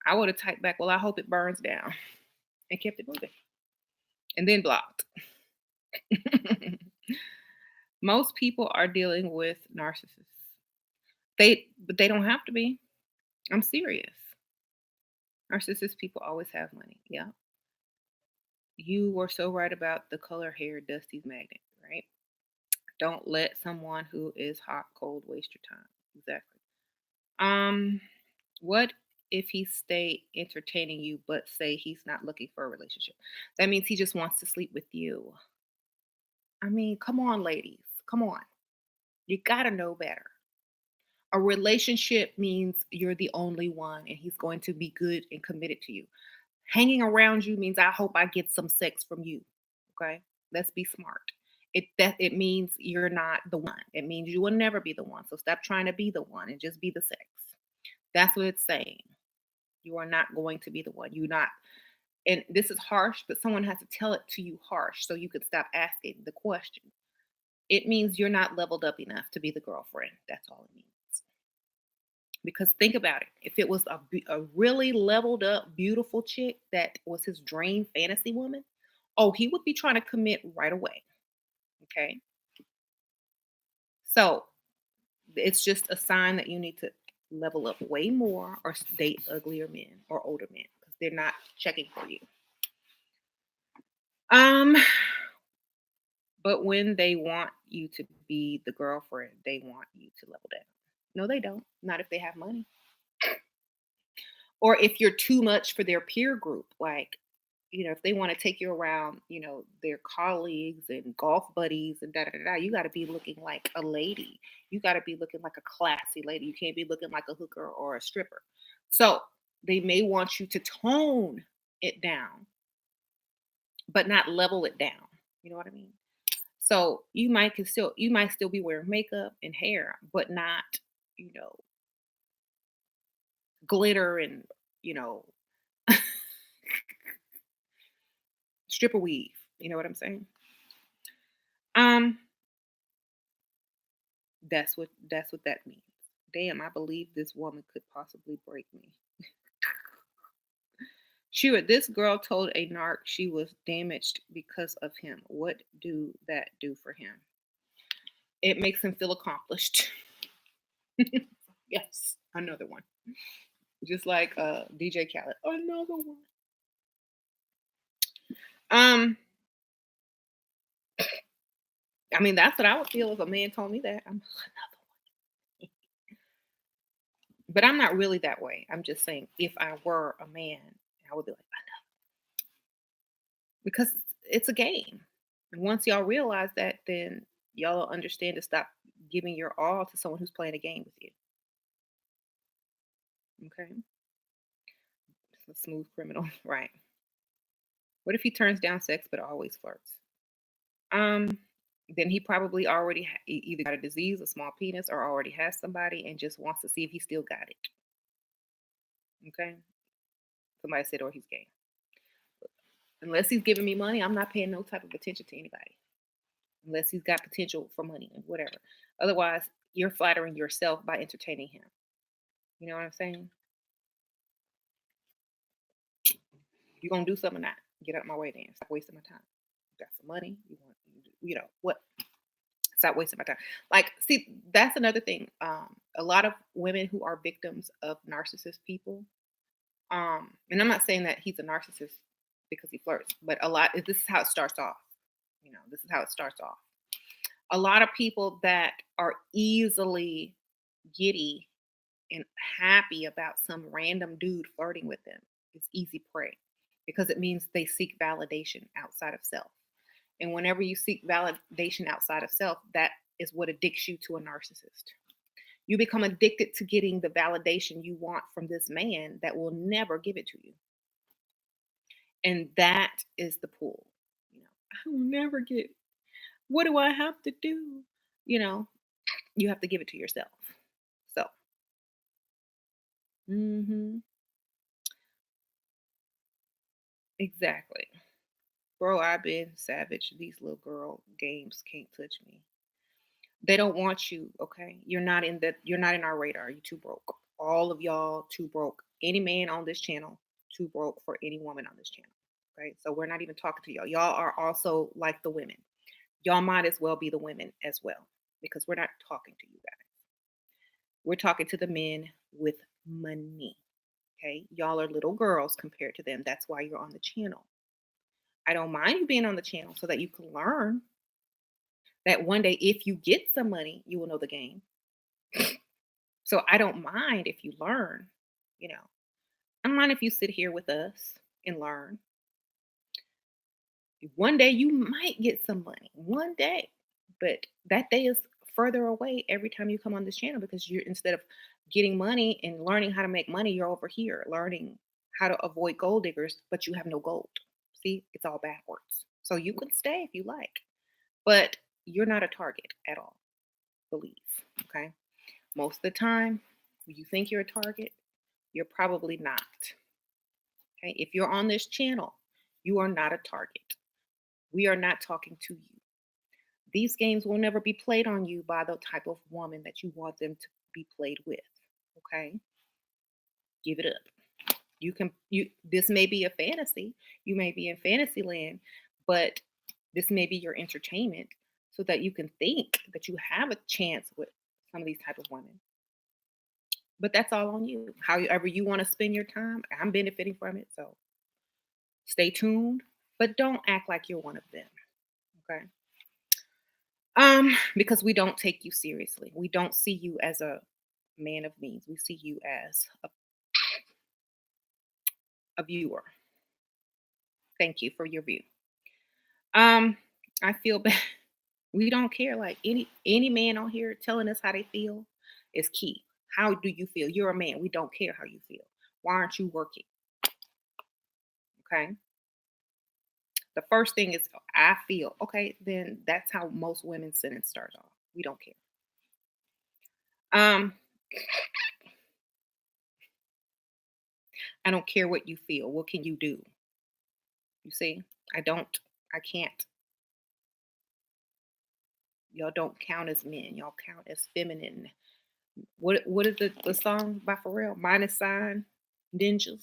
I would have typed back, well, I hope it burns down and kept it moving. And then blocked. Most people are dealing with narcissists. But they don't have to be. I'm serious. Narcissist people always have money. Yeah. You were so right about the color hair Dusty's magnet, right? Don't let someone who is hot cold waste your time. Exactly. Um, what if he stay entertaining you but say he's not looking for a relationship? That means he just wants to sleep with you. I mean, come on, ladies. Come on. You gotta know better. A relationship means you're the only one and he's going to be good and committed to you. Hanging around you means I hope I get some sex from you. Okay? Let's be smart. It means you're not the one. It means you will never be the one. So stop trying to be the one and just be the sex. That's what it's saying. You are not going to be the one. You're not. And this is harsh, but someone has to tell it to you harsh so you can stop asking the question. It means you're not leveled up enough to be the girlfriend. That's all it means. Because think about it. If it was a really leveled up, beautiful chick that was his dream fantasy woman, oh, he would be trying to commit right away. Okay. So it's just a sign that you need to level up way more or date uglier men or older men because they're not checking for you. Um, but when they want you to be the girlfriend, they want you to level down. No, they don't. Not if they have money. Or if you're too much for their peer group, like, if they want to take you around, their colleagues and golf buddies and da da da, da, you got to be looking like a lady. You got to be looking like a classy lady. You can't be looking like a hooker or a stripper. So they may want you to tone it down, but not level it down. You know what I mean? So you might still be wearing makeup and hair, but not, you know, glitter and you know stripper weave. You know what I'm saying? Um, that's what that means. Damn, I believe this woman could possibly break me. Sure, this girl told a narc she was damaged because of him. What do that do for him? It makes him feel accomplished. Yes, another one. Just like DJ Khaled. Another one. Um, I mean, that's what I would feel if a man told me that. But I'm not really that way. I'm just saying if I were a man, I would be like, I know. Because it's a game. And once y'all realize that, then Y'all don't understand to stop giving your all to someone who's playing a game with you. Okay. It's a smooth criminal. Right. What if he turns down sex but always flirts? Um, then he probably already either got a disease, a small penis, or already has somebody and just wants to see if he still got it. Okay. Somebody said, or he's gay. Unless he's giving me money, I'm not paying no type of attention to anybody. Unless he's got potential for money and whatever. Otherwise, you're flattering yourself by entertaining him. You know what I'm saying? You gonna do something or not? Get out my way then. Stop wasting my time. You got some money. You want, what? Stop wasting my time. Like, see, that's another thing. A lot of women who are victims of narcissist people. And I'm not saying that he's a narcissist because he flirts, but a lot. This is how it starts off. This is how it starts off. A lot of people that are easily giddy and happy about some random dude flirting with them, it's easy prey because it means they seek validation outside of self. And whenever you seek validation outside of self, that is what addicts you to a narcissist. You become addicted to getting the validation you want from this man that will never give it to you. And that is the pull. I will never get, what do I have to do? You know, you have to give it to yourself. So, mhm, exactly. Bro, I've been savage. These little girl games can't touch me. They don't want you, okay? You're not in our radar. You're too broke. All of y'all too broke. Any man on this channel, too broke for any woman on this channel. Okay. So we're not even talking to y'all. Y'all are also like the women. Y'all might as well be the women as well. Because we're not talking to you guys. We're talking to the men with money. Okay. Y'all are little girls compared to them. That's why you're on the channel. I don't mind you being on the channel so that you can learn that one day, if you get some money, you will know the game. So I don't mind if you learn, you know. I don't mind if you sit here with us and learn. One day you might get some money. One day. But that day is further away every time you come on this channel because you're, instead of getting money and learning how to make money, you're over here learning how to avoid gold diggers, but you have no gold. See, it's all backwards. So you can stay if you like, but you're not a target at all. Believe. Okay. Most of the time, when you think you're a target, you're probably not. Okay. If you're on this channel, you are not a target. We are not talking to you. These games will never be played on you by the type of woman that you want them to be played with. Okay. Give it up. This may be a fantasy. You may be in fantasy land, but this may be your entertainment so that you can think that you have a chance with some of these type of women. But that's all on you. However you want to spend your time, I'm benefiting from it. So stay tuned, but don't act like you're one of them. Okay. Because we don't take you seriously. We don't see you as a man of means. We see you as a viewer. Thank you for your view. Um, I feel bad. We don't care. Like any man on here telling us how they feel is key. How do you feel? You're a man. We don't care how you feel. Why aren't you working? Okay. The first thing is I feel. Okay, then that's how most women's sentence starts off. We don't care. Um, I don't care what you feel. What can you do? You see, I don't. I can't. Y'all don't count as men. Y'all count as feminine. What is the song by Pharrell? Minus sign ninjas.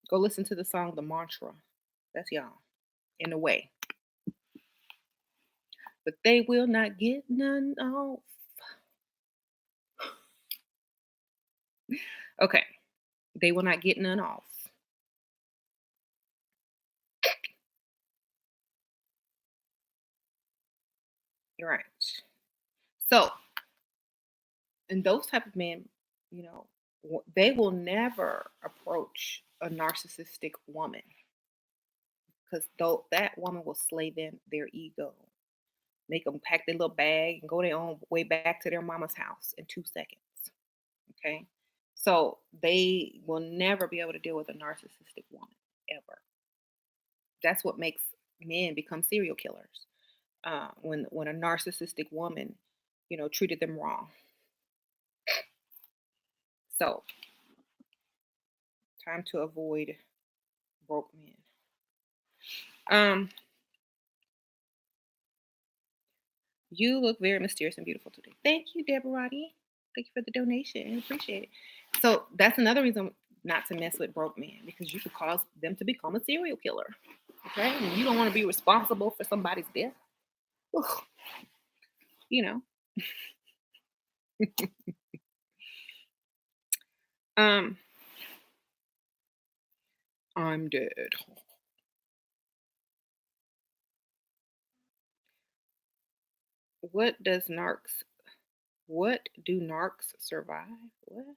Go listen to the song The Mantra. That's y'all. In a way. But they will not get none off. Okay. They will not get none off. You're right. So, and those type of men, they will never approach a narcissistic woman because though that woman will slay them their ego. make them pack their little bag and go their own way back to their mama's house in 2 seconds. Okay. So they will never be able to deal with a narcissistic woman ever. That's what makes men become serial killers. When a narcissistic woman, treated them wrong. So time to avoid broke men. Um, you look very mysterious and beautiful today. Thank you, Deborah. Thank you for the donation. Appreciate it. So that's another reason not to mess with broke men, because you could cause them to become a serial killer. Okay, and you don't want to be responsible for somebody's death. Ugh, you know. um, I'm dead. What does narcs? What do narcs survive? What?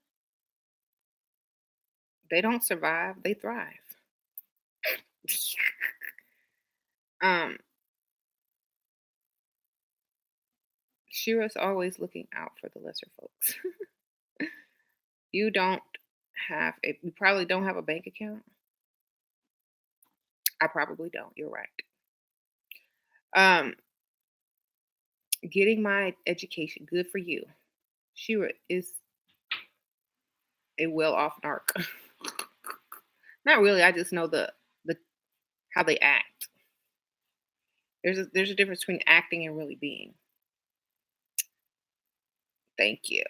They don't survive. They thrive. um, Shira's always looking out for the lesser folks. You don't you probably don't have a bank account. I probably don't. You're right. Um, Getting my education, good for you. Shira is a well-off narc. Not really. I just know the how they act. There's a difference between acting and really being. Thank you.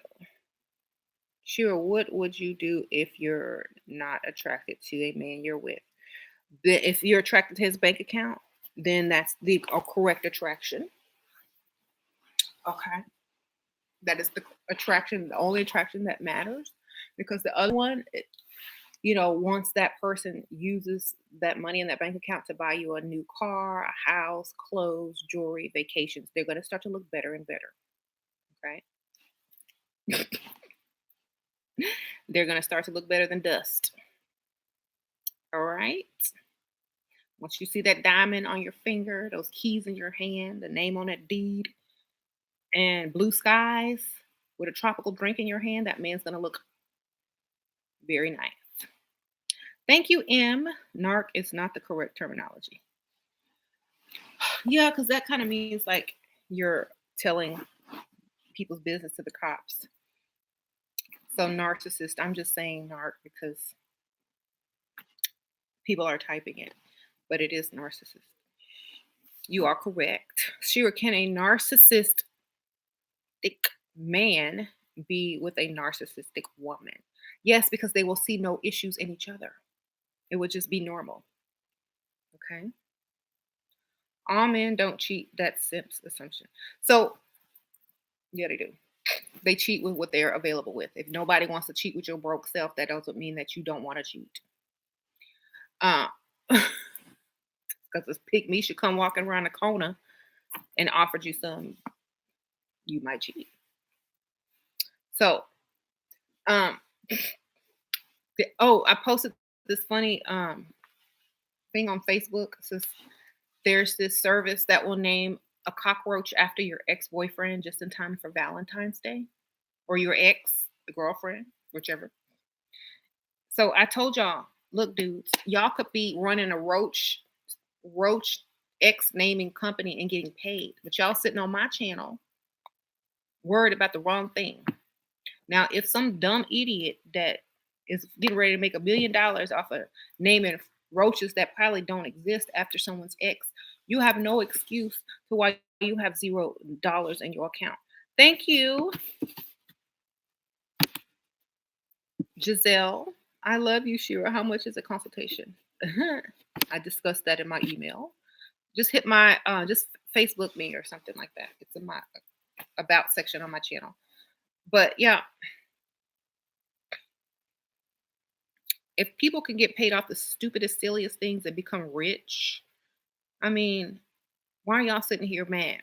Shira, what would you do if you're not attracted to a man you're with? If you're attracted to his bank account, then that's the correct attraction. Okay. That is the attraction, the only attraction that matters. Because the other one, once that person uses that money in that bank account to buy you a new car, a house, clothes, jewelry, vacations, they're going to start to look better and better. Okay. They're going to start to look better than dust. All right. Once you see that diamond on your finger, those keys in your hand, the name on that deed, and blue skies with a tropical drink in your hand, that man's going to look very nice. Thank you, M. Narc is not the correct terminology. Yeah, because that kind of means like you're telling people's business to the cops. So narcissist, I'm just saying narc because people are typing it, but it is narcissist. You are correct. Shira, can a narcissistic man be with a narcissistic woman? Yes, because they will see no issues in each other. It would just be normal. Okay. All men don't cheat. That's Simp's assumption. So, yeah, they do. They cheat with what they're available with. If nobody wants to cheat with your broke self, that doesn't mean that you don't want to cheat. Because this pick me should come walking around the corner and offered you some, you might cheat. So, um, I posted this funny thing on Facebook. It says there's this service that will name a cockroach after your ex-boyfriend just in time for Valentine's Day, or your ex, the girlfriend, whichever. So I told y'all, look, dudes, y'all could be running a roach X naming company and getting paid, but y'all sitting on my channel worried about the wrong thing. Now, if some dumb idiot that is getting ready to make $1 million off of naming roaches that probably don't exist after someone's ex, you have no excuse to why you have $0 in your account. Thank you, Giselle. I love you, Shira. How much is a consultation? I discussed that in my email. Just hit my just Facebook me or something like that. It's in my about section on my channel. But yeah, if people can get paid off the stupidest, silliest things and become rich, I mean, why are y'all sitting here mad?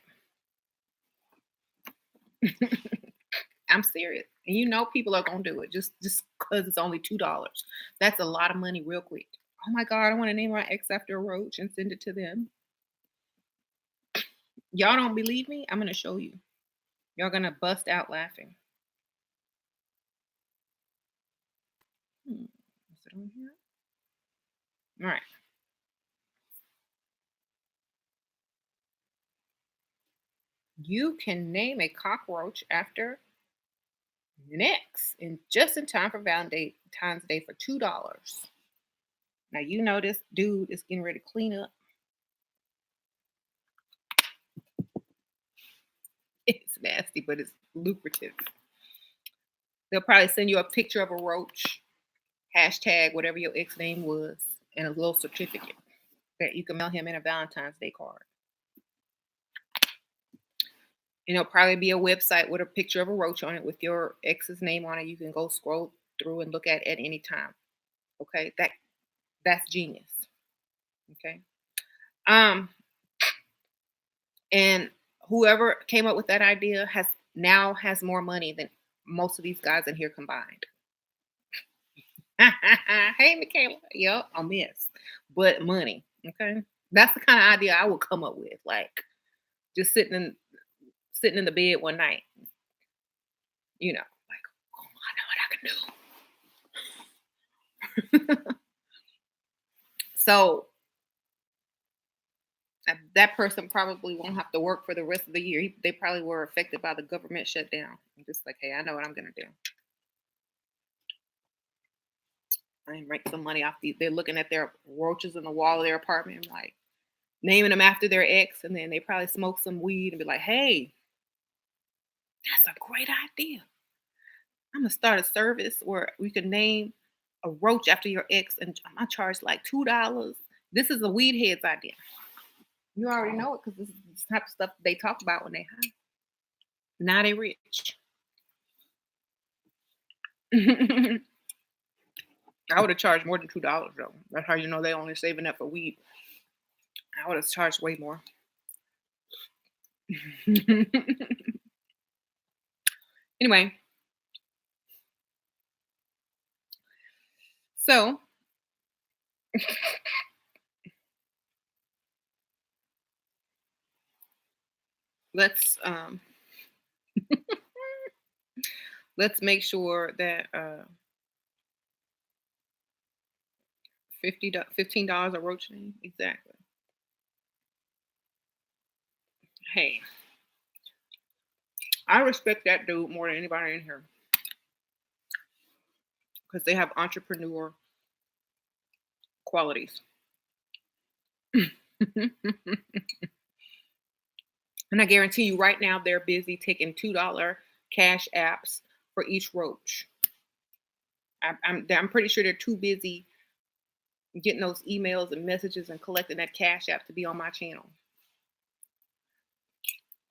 I'm serious. And you know people are gonna do it just because it's only $2. That's a lot of money real quick. Oh my God, I want to name my ex after a roach and send it to them. Y'all don't believe me? I'm gonna show you. Y'all gonna bust out laughing. Is it on here? All right. You can name a cockroach after next, and just in time for Valentine's Day for $2. Now you know this dude is getting ready to clean up. It's nasty, but it's lucrative. They'll probably send you a picture of a roach, hashtag whatever your ex name was, and a little certificate that you can mail him in a Valentine's Day card. And it'll probably be a website with a picture of a roach on it with your ex's name on it. You can go scroll through and look at any time. Okay, that's genius. Okay, um, and whoever came up with that idea has more money than most of these guys in here combined. Hey, Michaela. Yep, a mess, but money. Okay, that's the kind of idea I would come up with. Like just sitting in the bed one night, like, oh, I know what I can do. So that person probably won't have to work for the rest of the year. They probably were affected by the government shutdown. I'm just like, hey, I know what I'm gonna do. I can make some money off these. They're looking at their roaches on the wall of their apartment, like naming them after their ex, and then they probably smoke some weed and be like, hey, that's a great idea. I'm gonna start a service where we can name a roach after your ex, and I charge like $2. This is a weed head's idea. You already know it because this is the type of stuff they talk about when they high. Now they rich. I would have charged more than $2 though. That's how you know they only saving up for weed. I would have charged way more. Anyway, so let's let's make sure that $15 a roach name exactly. Hey, I respect that dude more than anybody in here because they have entrepreneur qualities. And I guarantee you right now they're busy taking $2 cash apps for each roach. I'm pretty sure they're too busy getting those emails and messages and collecting that cash app to be on my channel,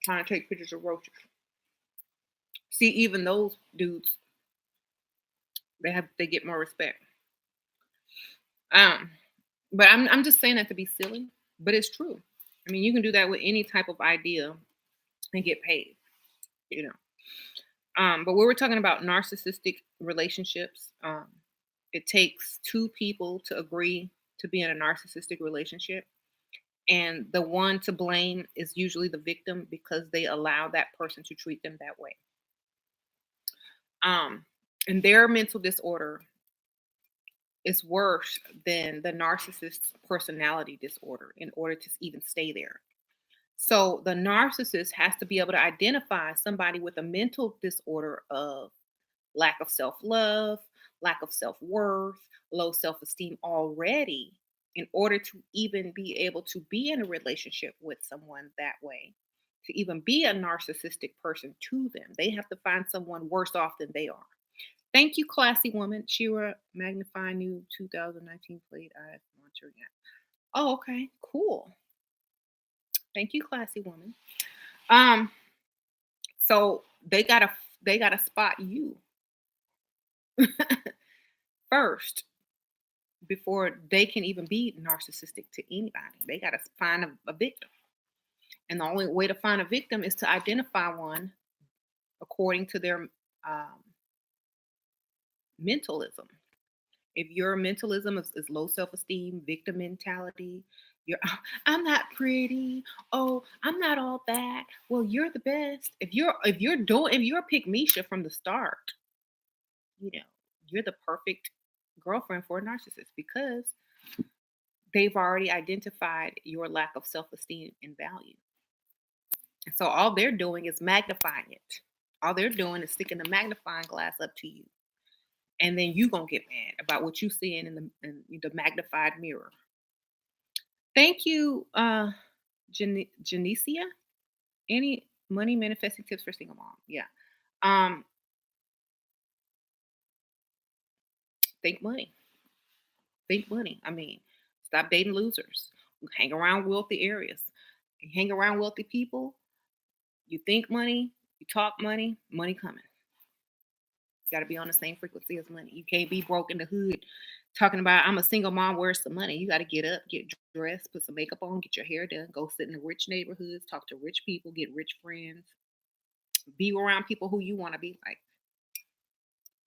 trying to take pictures of roaches. See, even those dudes, they get more respect. Um, but I'm just saying that to be silly, but it's true. I mean, you can do that with any type of idea and get paid, you know. But we were talking about narcissistic relationships. It takes two people to agree to be in a narcissistic relationship. And the one to blame is usually the victim because they allow that person to treat them that way. Um, and their mental disorder is worse than the narcissist's personality disorder in order to even stay there. So the narcissist has to be able to identify somebody with a mental disorder of lack of self love, lack of self worth, low self esteem already in order to even be able to be in a relationship with someone that way. To even be a narcissistic person to them, they have to find someone worse off than they are. Thank you, classy woman. Shira, magnify new 2019 plate. I want your again. Oh, okay, cool. Thank you, classy woman. Um, so they gotta spot you first before they can even be narcissistic to anybody. They got to find a victim. And the only way to find a victim is to identify one according to their um, mentalism. If your mentalism is low self-esteem, victim mentality, you're I'm not pretty. Oh, I'm not all that. Well, you're the best. If you're pick Misha from the start, you know, you're the perfect girlfriend for a narcissist because they've already identified your lack of self-esteem and value. And so all they're doing is magnifying it. All they're doing is sticking the magnifying glass up to you. And then you gonna get mad about what you seeing in the magnified mirror. Thank you, Janicia. Any money manifesting tips for single mom? Yeah. Um, think money. Think money. I mean, stop dating losers. Hang around wealthy areas. You hang around wealthy people. You think money. You talk money. Money coming. Got to be on the same frequency as money. You can't be broke in the hood talking about I'm a single mom. Where's the money? You got to get up, get dressed, put some makeup on, get your hair done, go sit in the rich neighborhoods, talk to rich people, get rich friends, be around people who you want to be like.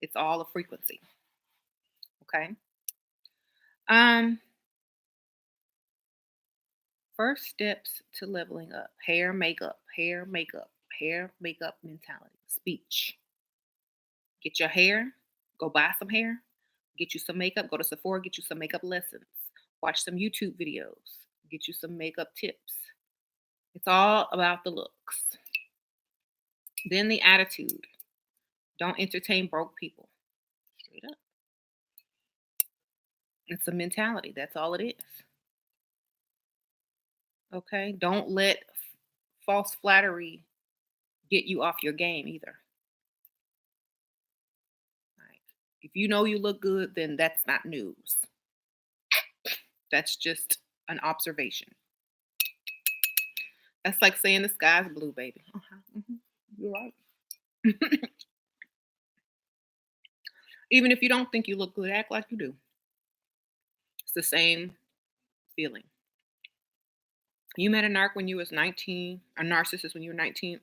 It's all a frequency. Okay. Um, First steps to leveling up: hair, makeup, hair, makeup, hair, makeup mentality, speech. Get your hair, go buy some hair, get you some makeup, go to Sephora, get you some makeup lessons, watch some YouTube videos, get you some makeup tips. It's all about the looks. Then the attitude. Don't entertain broke people. Straight up. It's a mentality. That's all it is. Okay. Don't let false flattery get you off your game either. Like, if you know you look good, then that's not news. That's just an observation. That's like saying the sky's blue, baby. Mhm. You're right. Even if you don't think you look good, act like you do. It's the same feeling. You met a narc when you was 19, a narcissist when you were 19,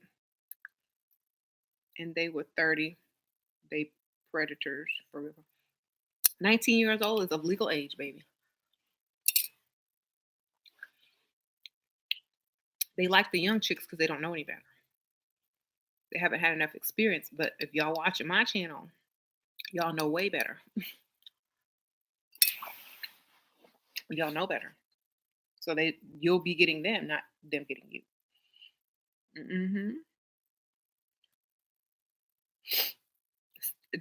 and they were 30. They predators for real. 19 years old is of legal age, baby. They like the young chicks because they don't know any better. They haven't had enough experience. But if y'all watching my channel, y'all know way better. Y'all know better. So you'll be getting them, not them getting you. Hmm.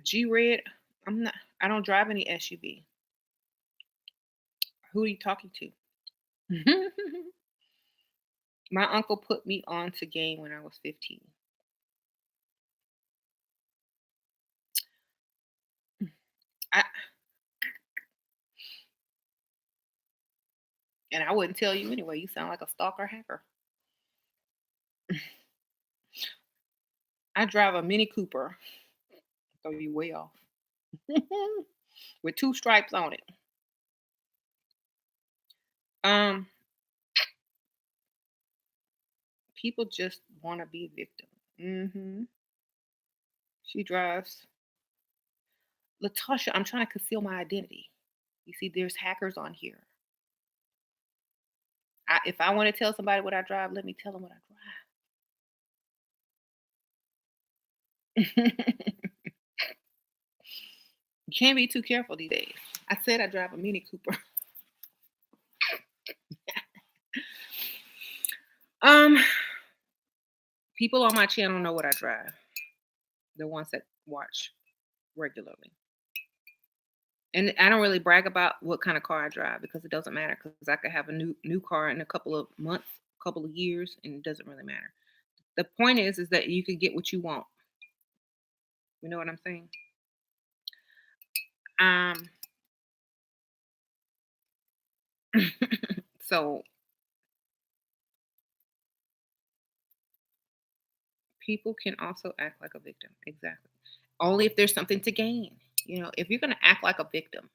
G Red, I'm not. I don't drive any SUV. Who are you talking to? My uncle put me on to game when I was 15. I and I wouldn't tell you anyway. You sound like a stalker hacker. I drive a Mini Cooper. Throw you way off. With two stripes on it. Um, People just want to be a victim. She drives. Latasha, I'm trying to conceal my identity. You see, there's hackers on here. If I want to tell somebody what I drive, let me tell them what I drive. You can't be too careful these days. I said I drive a Mini Cooper. um, People on my channel know what I drive. The ones that watch regularly. And I don't really brag about what kind of car I drive because it doesn't matter because I could have a new car in a couple of months, couple of years, and it doesn't really matter. The point is that you can get what you want. You know what I'm saying? Um, so people can also act like a victim. Exactly. Only if there's something to gain. If you're gonna act like a victim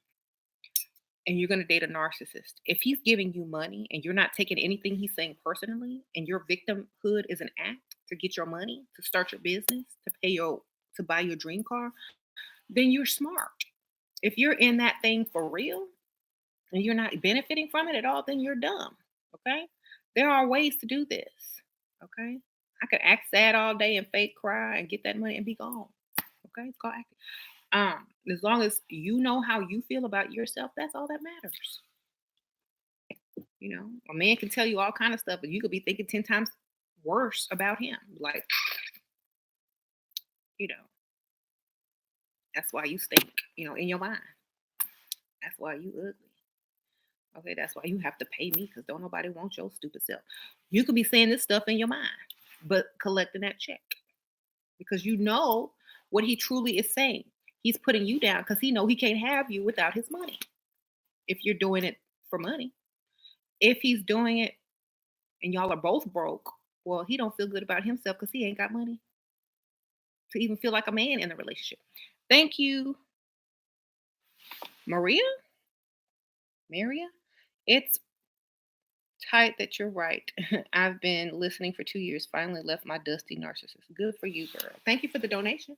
and you're gonna date a narcissist, if he's giving you money and you're not taking anything he's saying personally, and your victimhood is an act to get your money, to start your business, to buy your dream car, then you're smart. If you're in that thing for real and you're not benefiting from it at all, then you're dumb. Okay. There are ways to do this. Okay. I could act sad all day and fake cry and get that money and be gone. Okay. It's called acting. As long as you know how you feel about yourself, that's all that matters. A man can tell you all kind of stuff, but you could be thinking 10 times worse about him. Like, you know, that's why you stink, in your mind. That's why you ugly. Okay, that's why you have to pay me because don't nobody want your stupid self. You could be saying this stuff in your mind, but collecting that check because you know what he truly is saying. He's putting you down because he know he can't have you without his money. If you're doing it for money, if he's doing it and y'all are both broke, well, he don't feel good about himself because he ain't got money to even feel like a man in the relationship. Thank you, Maria. Maria. It's tight that you're right. I've been listening for 2 years. Finally left my dusty narcissist. Good for you, girl. Thank you for the donation.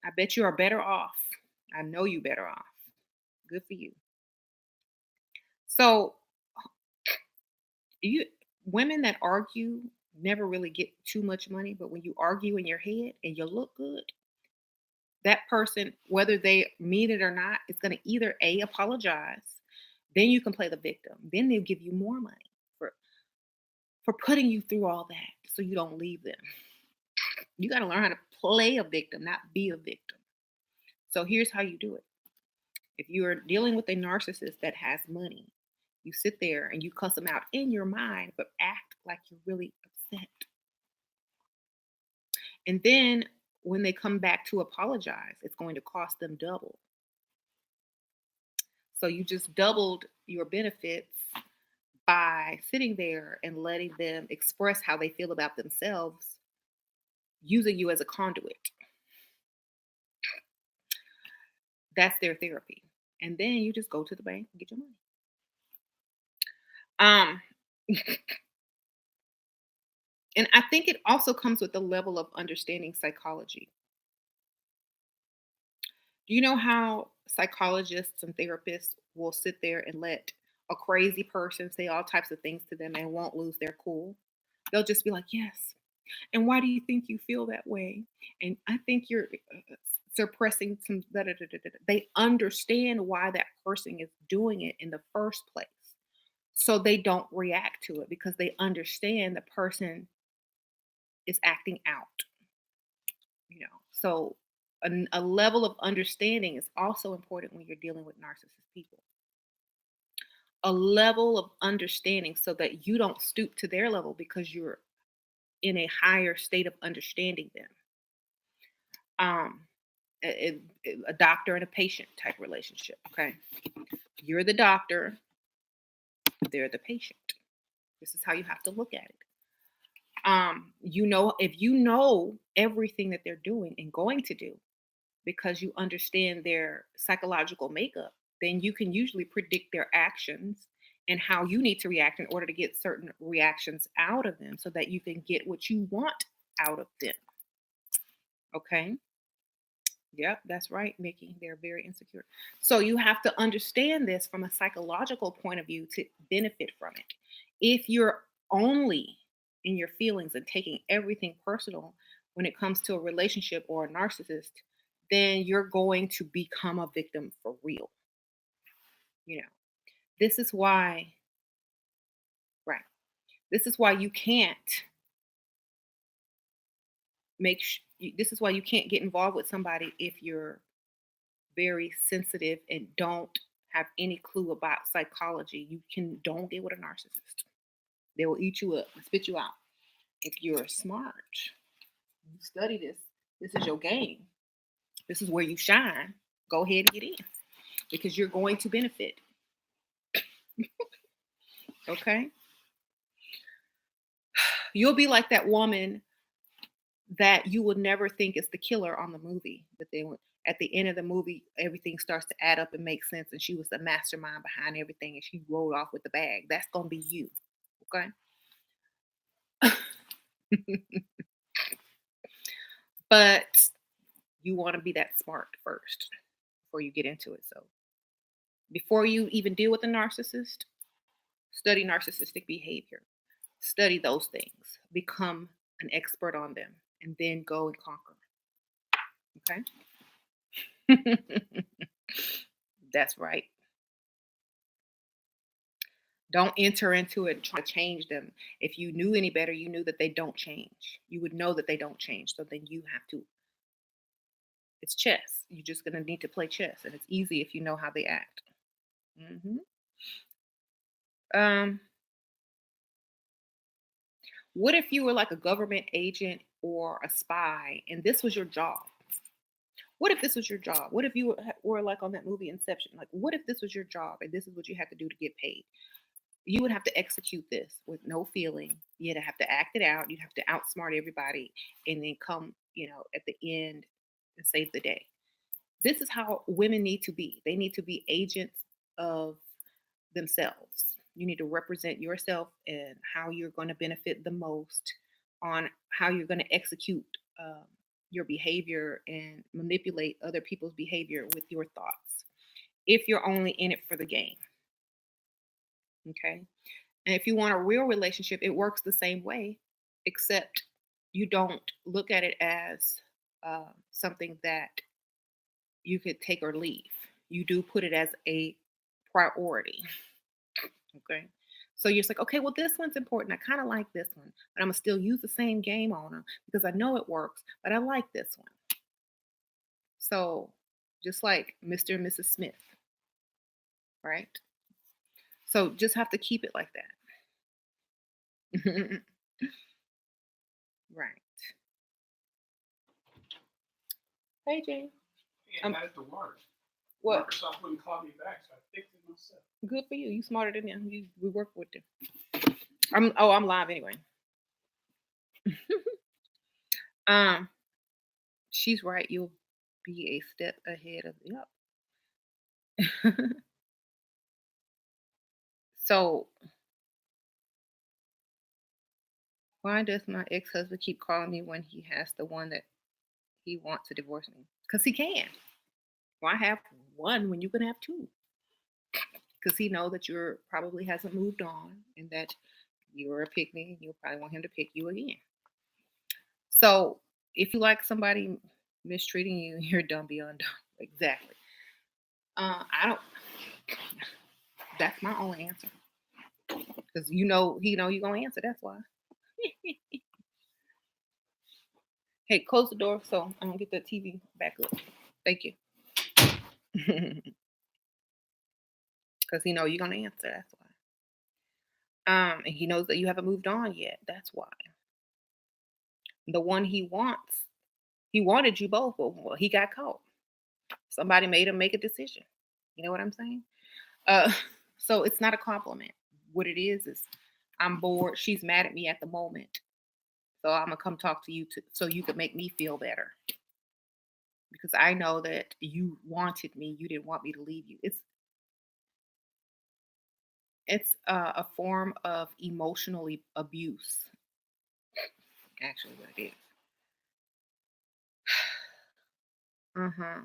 I bet you are better off. I know you better off. Good for you. So you women that argue never really get too much money, but when you argue in your head and you look good, that person, whether they mean it or not, is going to either A, apologize, then you can play the victim. Then they'll give you more money for putting you through all that so you don't leave them. You got to learn how to play a victim, not be a victim. So here's how you do it. If you're dealing with a narcissist that has money, you sit there and you cuss them out in your mind, but act like you're really upset. And then when they come back to apologize, it's going to cost them double. So you just doubled your benefits by sitting there and letting them express how they feel about themselves, using you as a conduit. That's their therapy. And then you just go to the bank and get your money. Um, and I think it also comes with a level of understanding psychology. Do you know how psychologists and therapists will sit there and let a crazy person say all types of things to them and won't lose their cool? They'll just be like, yes. And why do you think you feel that way? And I think you're suppressing some. Da, da, da, da, da. They understand why that person is doing it in the first place. So they don't react to it because they understand the person is acting out. So a level of understanding is also important when you're dealing with narcissist people. A level of understanding so that you don't stoop to their level because you're in a higher state of understanding them. A doctor and a patient type relationship. Okay. You're the doctor, they're the patient. This is how you have to look at it. If you know everything that they're doing and going to do because you understand their psychological makeup, then you can usually predict their actions and how you need to react in order to get certain reactions out of them so that you can get what you want out of them. Okay. Yep, that's right, Mickey. They're very insecure. So you have to understand this from a psychological point of view to benefit from it. If you're only in your feelings and taking everything personal when it comes to a relationship or a narcissist, then you're going to become a victim for real. You know, this is why, right? This is why you can't this is why you can't get involved with somebody if you're very sensitive and don't have any clue about psychology. Don't get with a narcissist. They will eat you up and spit you out. If you're smart, you study this. This is your game. This is where you shine. Go ahead and get in because you're going to benefit. Okay? You'll be like that woman that you would never think is the killer on the movie, but then at the end of the movie, everything starts to add up and make sense, and she was the mastermind behind everything, and she rolled off with the bag. That's gonna be you, okay? But you want to be that smart first before you get into it. So before you even deal with a narcissist, study narcissistic behavior. Study those things. Become an expert on them, and then go and conquer. Okay. That's right. Don't enter into it and try to change them. If you knew any better, you knew that they don't change. You would know that they don't change. So then you have to, it's chess. You're just going to need to play chess. And it's easy if you know how they act. hmm Um, what if you were like a government agent or a spy and this was your job? What if this was your job? What if you were like on that movie Inception? Like, what if this was your job and this is what you had to do to get paid? You would have to execute this with no feeling. You'd have to act it out. You'd have to outsmart everybody and then come, at the end and save the day. This is how women need to be. They need to be agents of themselves. You need to represent yourself and how you're going to benefit the most on how you're going to execute um, your behavior and manipulate other people's behavior with your thoughts. If you're only in it for the game, okay? And if you want a real relationship, it works the same way, except you don't look at it as something that you could take or leave. You do put it as a priority. Okay. So you're just like, okay, well, this one's important. I kind of like this one, but I'm gonna still use the same game on them because I know it works, but I like this one. So just like Mr. and Mrs. Smith, right? So just have to keep it like that. Right. Hey, Jane. Yeah, Um, that the work. what? Microsoft wouldn't call me back, so I fixed it myself. Good for you. You smarter than them. We work with them. I'm live anyway. um, she's right. You'll be a step ahead of yep. So why does my ex-husband keep calling me when he has the one that he wants to divorce me? Because he can. Why have one when you can have two? Because he know that you're probably hasn't moved on and that you're a pick me and you'll probably want him to pick you again. So if you like somebody mistreating you, you're dumb beyond dumb. Exactly. I don't. That's my only answer because he know you're gonna answer. That's why. Hey, close the door so I don't get the TV back up. Thank you. Because he know you're gonna answer. That's why. And he knows that you haven't moved on yet. That's why. The one he wanted you both, but well, he got caught. Somebody made him make a decision. You know what I'm saying? Uh, so it's not a compliment. What it is I'm bored. She's mad at me at the moment. So I'm gonna come talk to you so you could make me feel better because I know that you wanted me. You didn't want me to leave you. It's a form of emotional abuse. Actually, what it is. Uh-huh.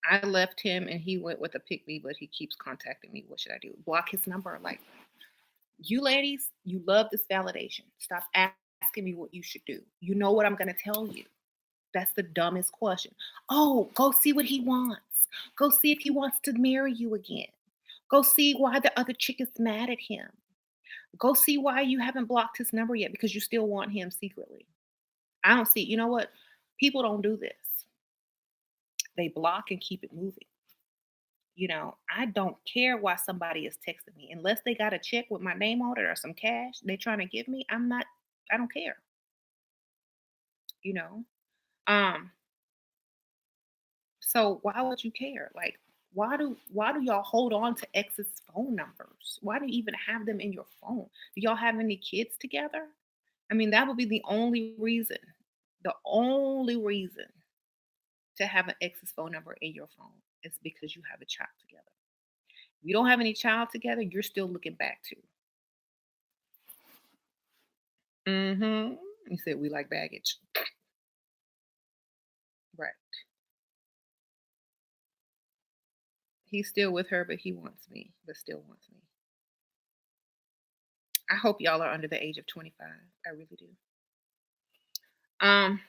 I left him and he went with a pick me, but he keeps contacting me. What should I do? Block his number? Like, you ladies, you love this validation. Stop asking me what you should do. You know what I'm going to tell you. That's the dumbest question. Oh, go see what he wants. Go see if he wants to marry you again. Go see why the other chick is mad at him. Go see why you haven't blocked his number yet because you still want him secretly. I don't see, you know what? People don't do this. They block and keep it moving. I don't care why somebody is texting me unless they got a check with my name on it or some cash they trying to give me. I don't care. You know. Um so why would you care? Like why do y'all hold on to ex's phone numbers? Why do you even have them in your phone? Do y'all have any kids together? I mean, that would be the only reason. The only reason to have an ex's phone number in your phone is because you have a child together. If you don't have any child together, you're still looking back to. Mhm. You said we like baggage. Right. He's still with her, but he wants me, but still wants me. I hope y'all are under the age of 25. I really do. Um,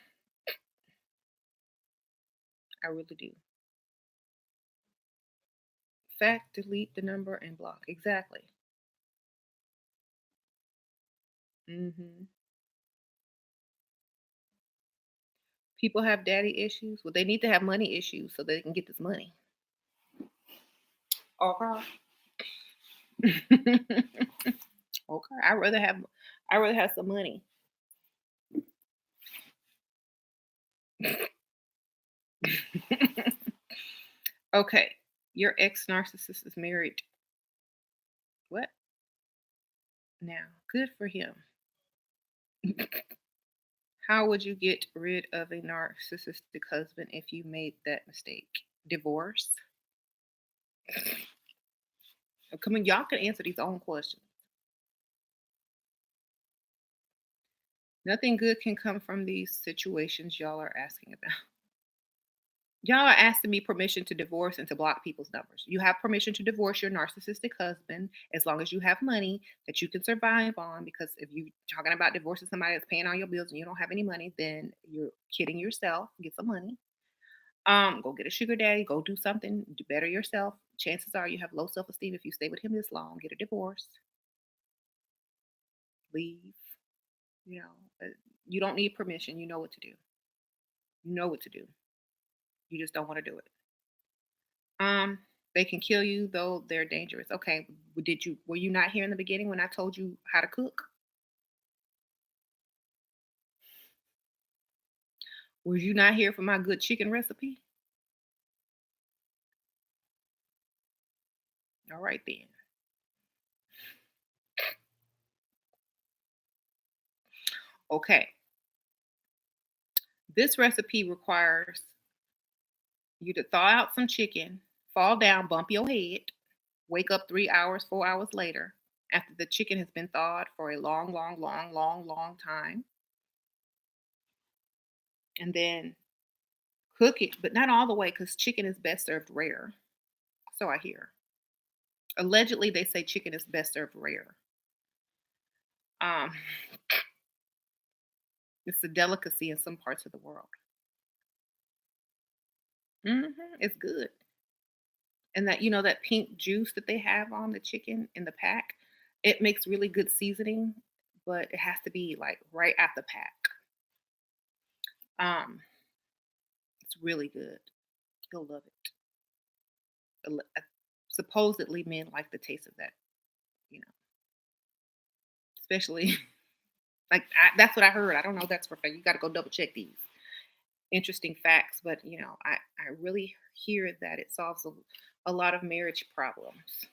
I really do. Fact, delete the number and block. Exactly. Hmm. People have daddy issues. Well, they need to have money issues so they can get this money. Okay. Okay. I rather have some money. Okay. Your ex narcissist is married. What? Now. Good for him. How would you get rid of a narcissistic husband if you made that mistake? Divorce? Oh, come on, y'all can answer these own questions. Nothing good can come from these situations y'all are asking about. Y'all are asking me permission to divorce and to block people's numbers. You have permission to divorce your narcissistic husband as long as you have money that you can survive on. Because if you're talking about divorcing somebody that's paying all your bills and you don't have any money, then you're kidding yourself. Get some money. Go get a sugar daddy. Go do something. Do better yourself. Chances are you have low self esteem if you stay with him this long. Get a divorce. Leave. You know, you don't need permission. You know what to do. You know what to do. You just don't want to do it. Um, they can kill you though they're dangerous. Okay, were you not here in the beginning when I told you how to cook? Were you not here for my good chicken recipe? All right then. Okay. This recipe requires you to thaw out some chicken, fall down, bump your head, wake up 3 hours, 4 hours later after the chicken has been thawed for a long, long, long, long, long time, and then cook it, but not all the way because chicken is best served rare. So I hear. Allegedly, they say chicken is best served rare. Um, it's a delicacy in some parts of the world. It's good, and that that pink juice that they have on the chicken in the pack, it makes really good seasoning, but it has to be like right at the pack. Um, it's really good. You'll love it. Supposedly, men like the taste of that. You know, especially like that's what I heard. I don't know if that's for fact. You got to go double check these interesting facts, but I really hear that it solves a lot of marriage problems.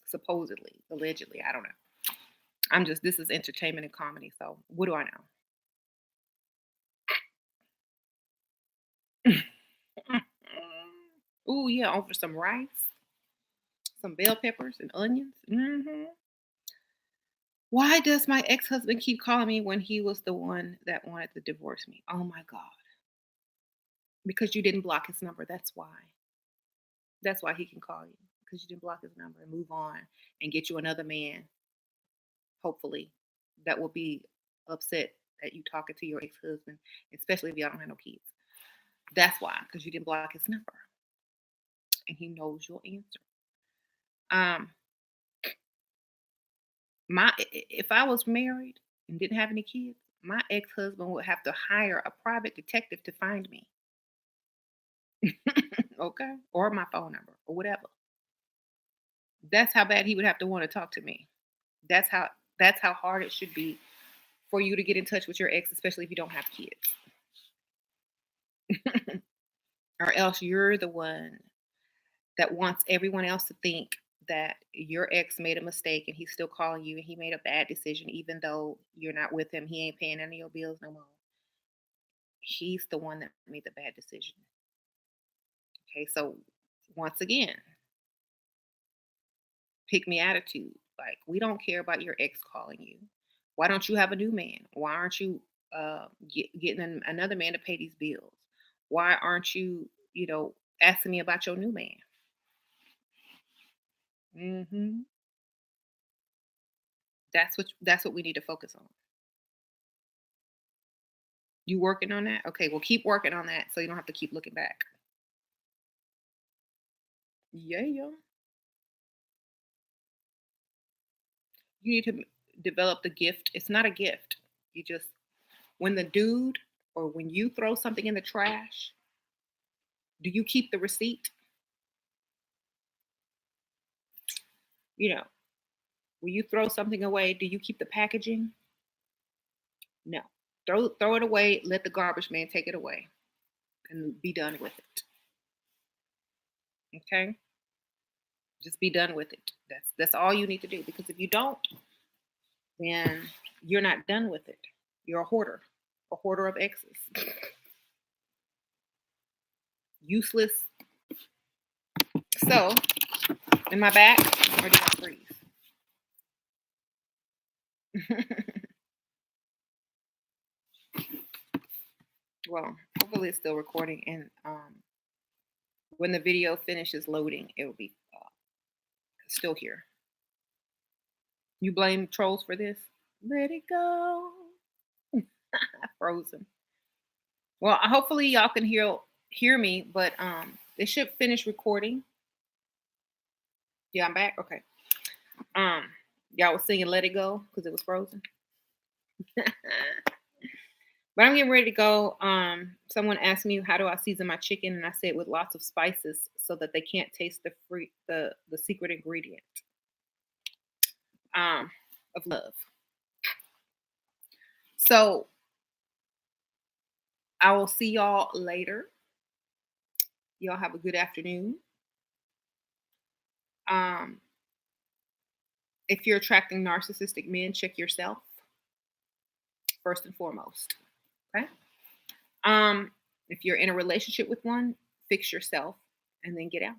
Supposedly, allegedly, I don't know. This is entertainment and comedy, so what do I know? Oh yeah, over some rice, some bell peppers and onions. Why does my ex-husband keep calling me when he was the one that wanted to divorce me? Oh my god. Because you didn't block his number. That's why. That's why he can call you. Because you didn't block his number and move on and get you another man, hopefully, that will be upset at you talking to your ex-husband, especially if y'all don't have no kids. That's why, because you didn't block his number. And he knows your answer. Um, if I was married and didn't have any kids, my ex-husband would have to hire a private detective to find me. Okay? Or my phone number or whatever. That's how bad he would have to want to talk to me. That's how that's how hard it should be for you to get in touch with your ex, especially if you don't have kids. Or else you're the one that wants everyone else to think that your ex made a mistake and he's still calling you and he made a bad decision even though you're not with him. He ain't paying any of your bills no more. He's the one that made the bad decision. Okay, so once again, pick me attitude. Like, we don't care about your ex calling you. Why don't you have a new man? Why aren't you getting another man to pay these bills? Why aren't you, asking me about your new man. Hmm. That's what we need to focus on. You working on that? Okay, well keep working on that so you don't have to keep looking back. Yeah, yeah. You need to develop the gift. It's not a gift. You just when the dude or when you throw something in the trash, do you keep the receipt? You know, when you throw something away, do you keep the packaging? No. Throw it away, let the garbage man take it away and be done with it. Okay? Just be done with it. That's all you need to do because if you don't, then you're not done with it. You're a hoarder of X's. Useless. So, am I back or did I freeze? Well, hopefully it's still recording, and when the video finishes loading, it will be still here. You blame trolls for this? Let it go. Frozen. Well, hopefully y'all can hear me, but it should finish recording. Yeah, I'm back. Okay. Um, y'all was singing "Let It Go" because it was frozen. But I'm getting ready to go. Someone asked me how do I season my chicken, and I said with lots of spices so that they can't taste the secret ingredient of love. So I will see y'all later. Y'all have a good afternoon. Um, if you're attracting narcissistic men, check yourself first and foremost. Okay. Um, if you're in a relationship with one, fix yourself and then get out.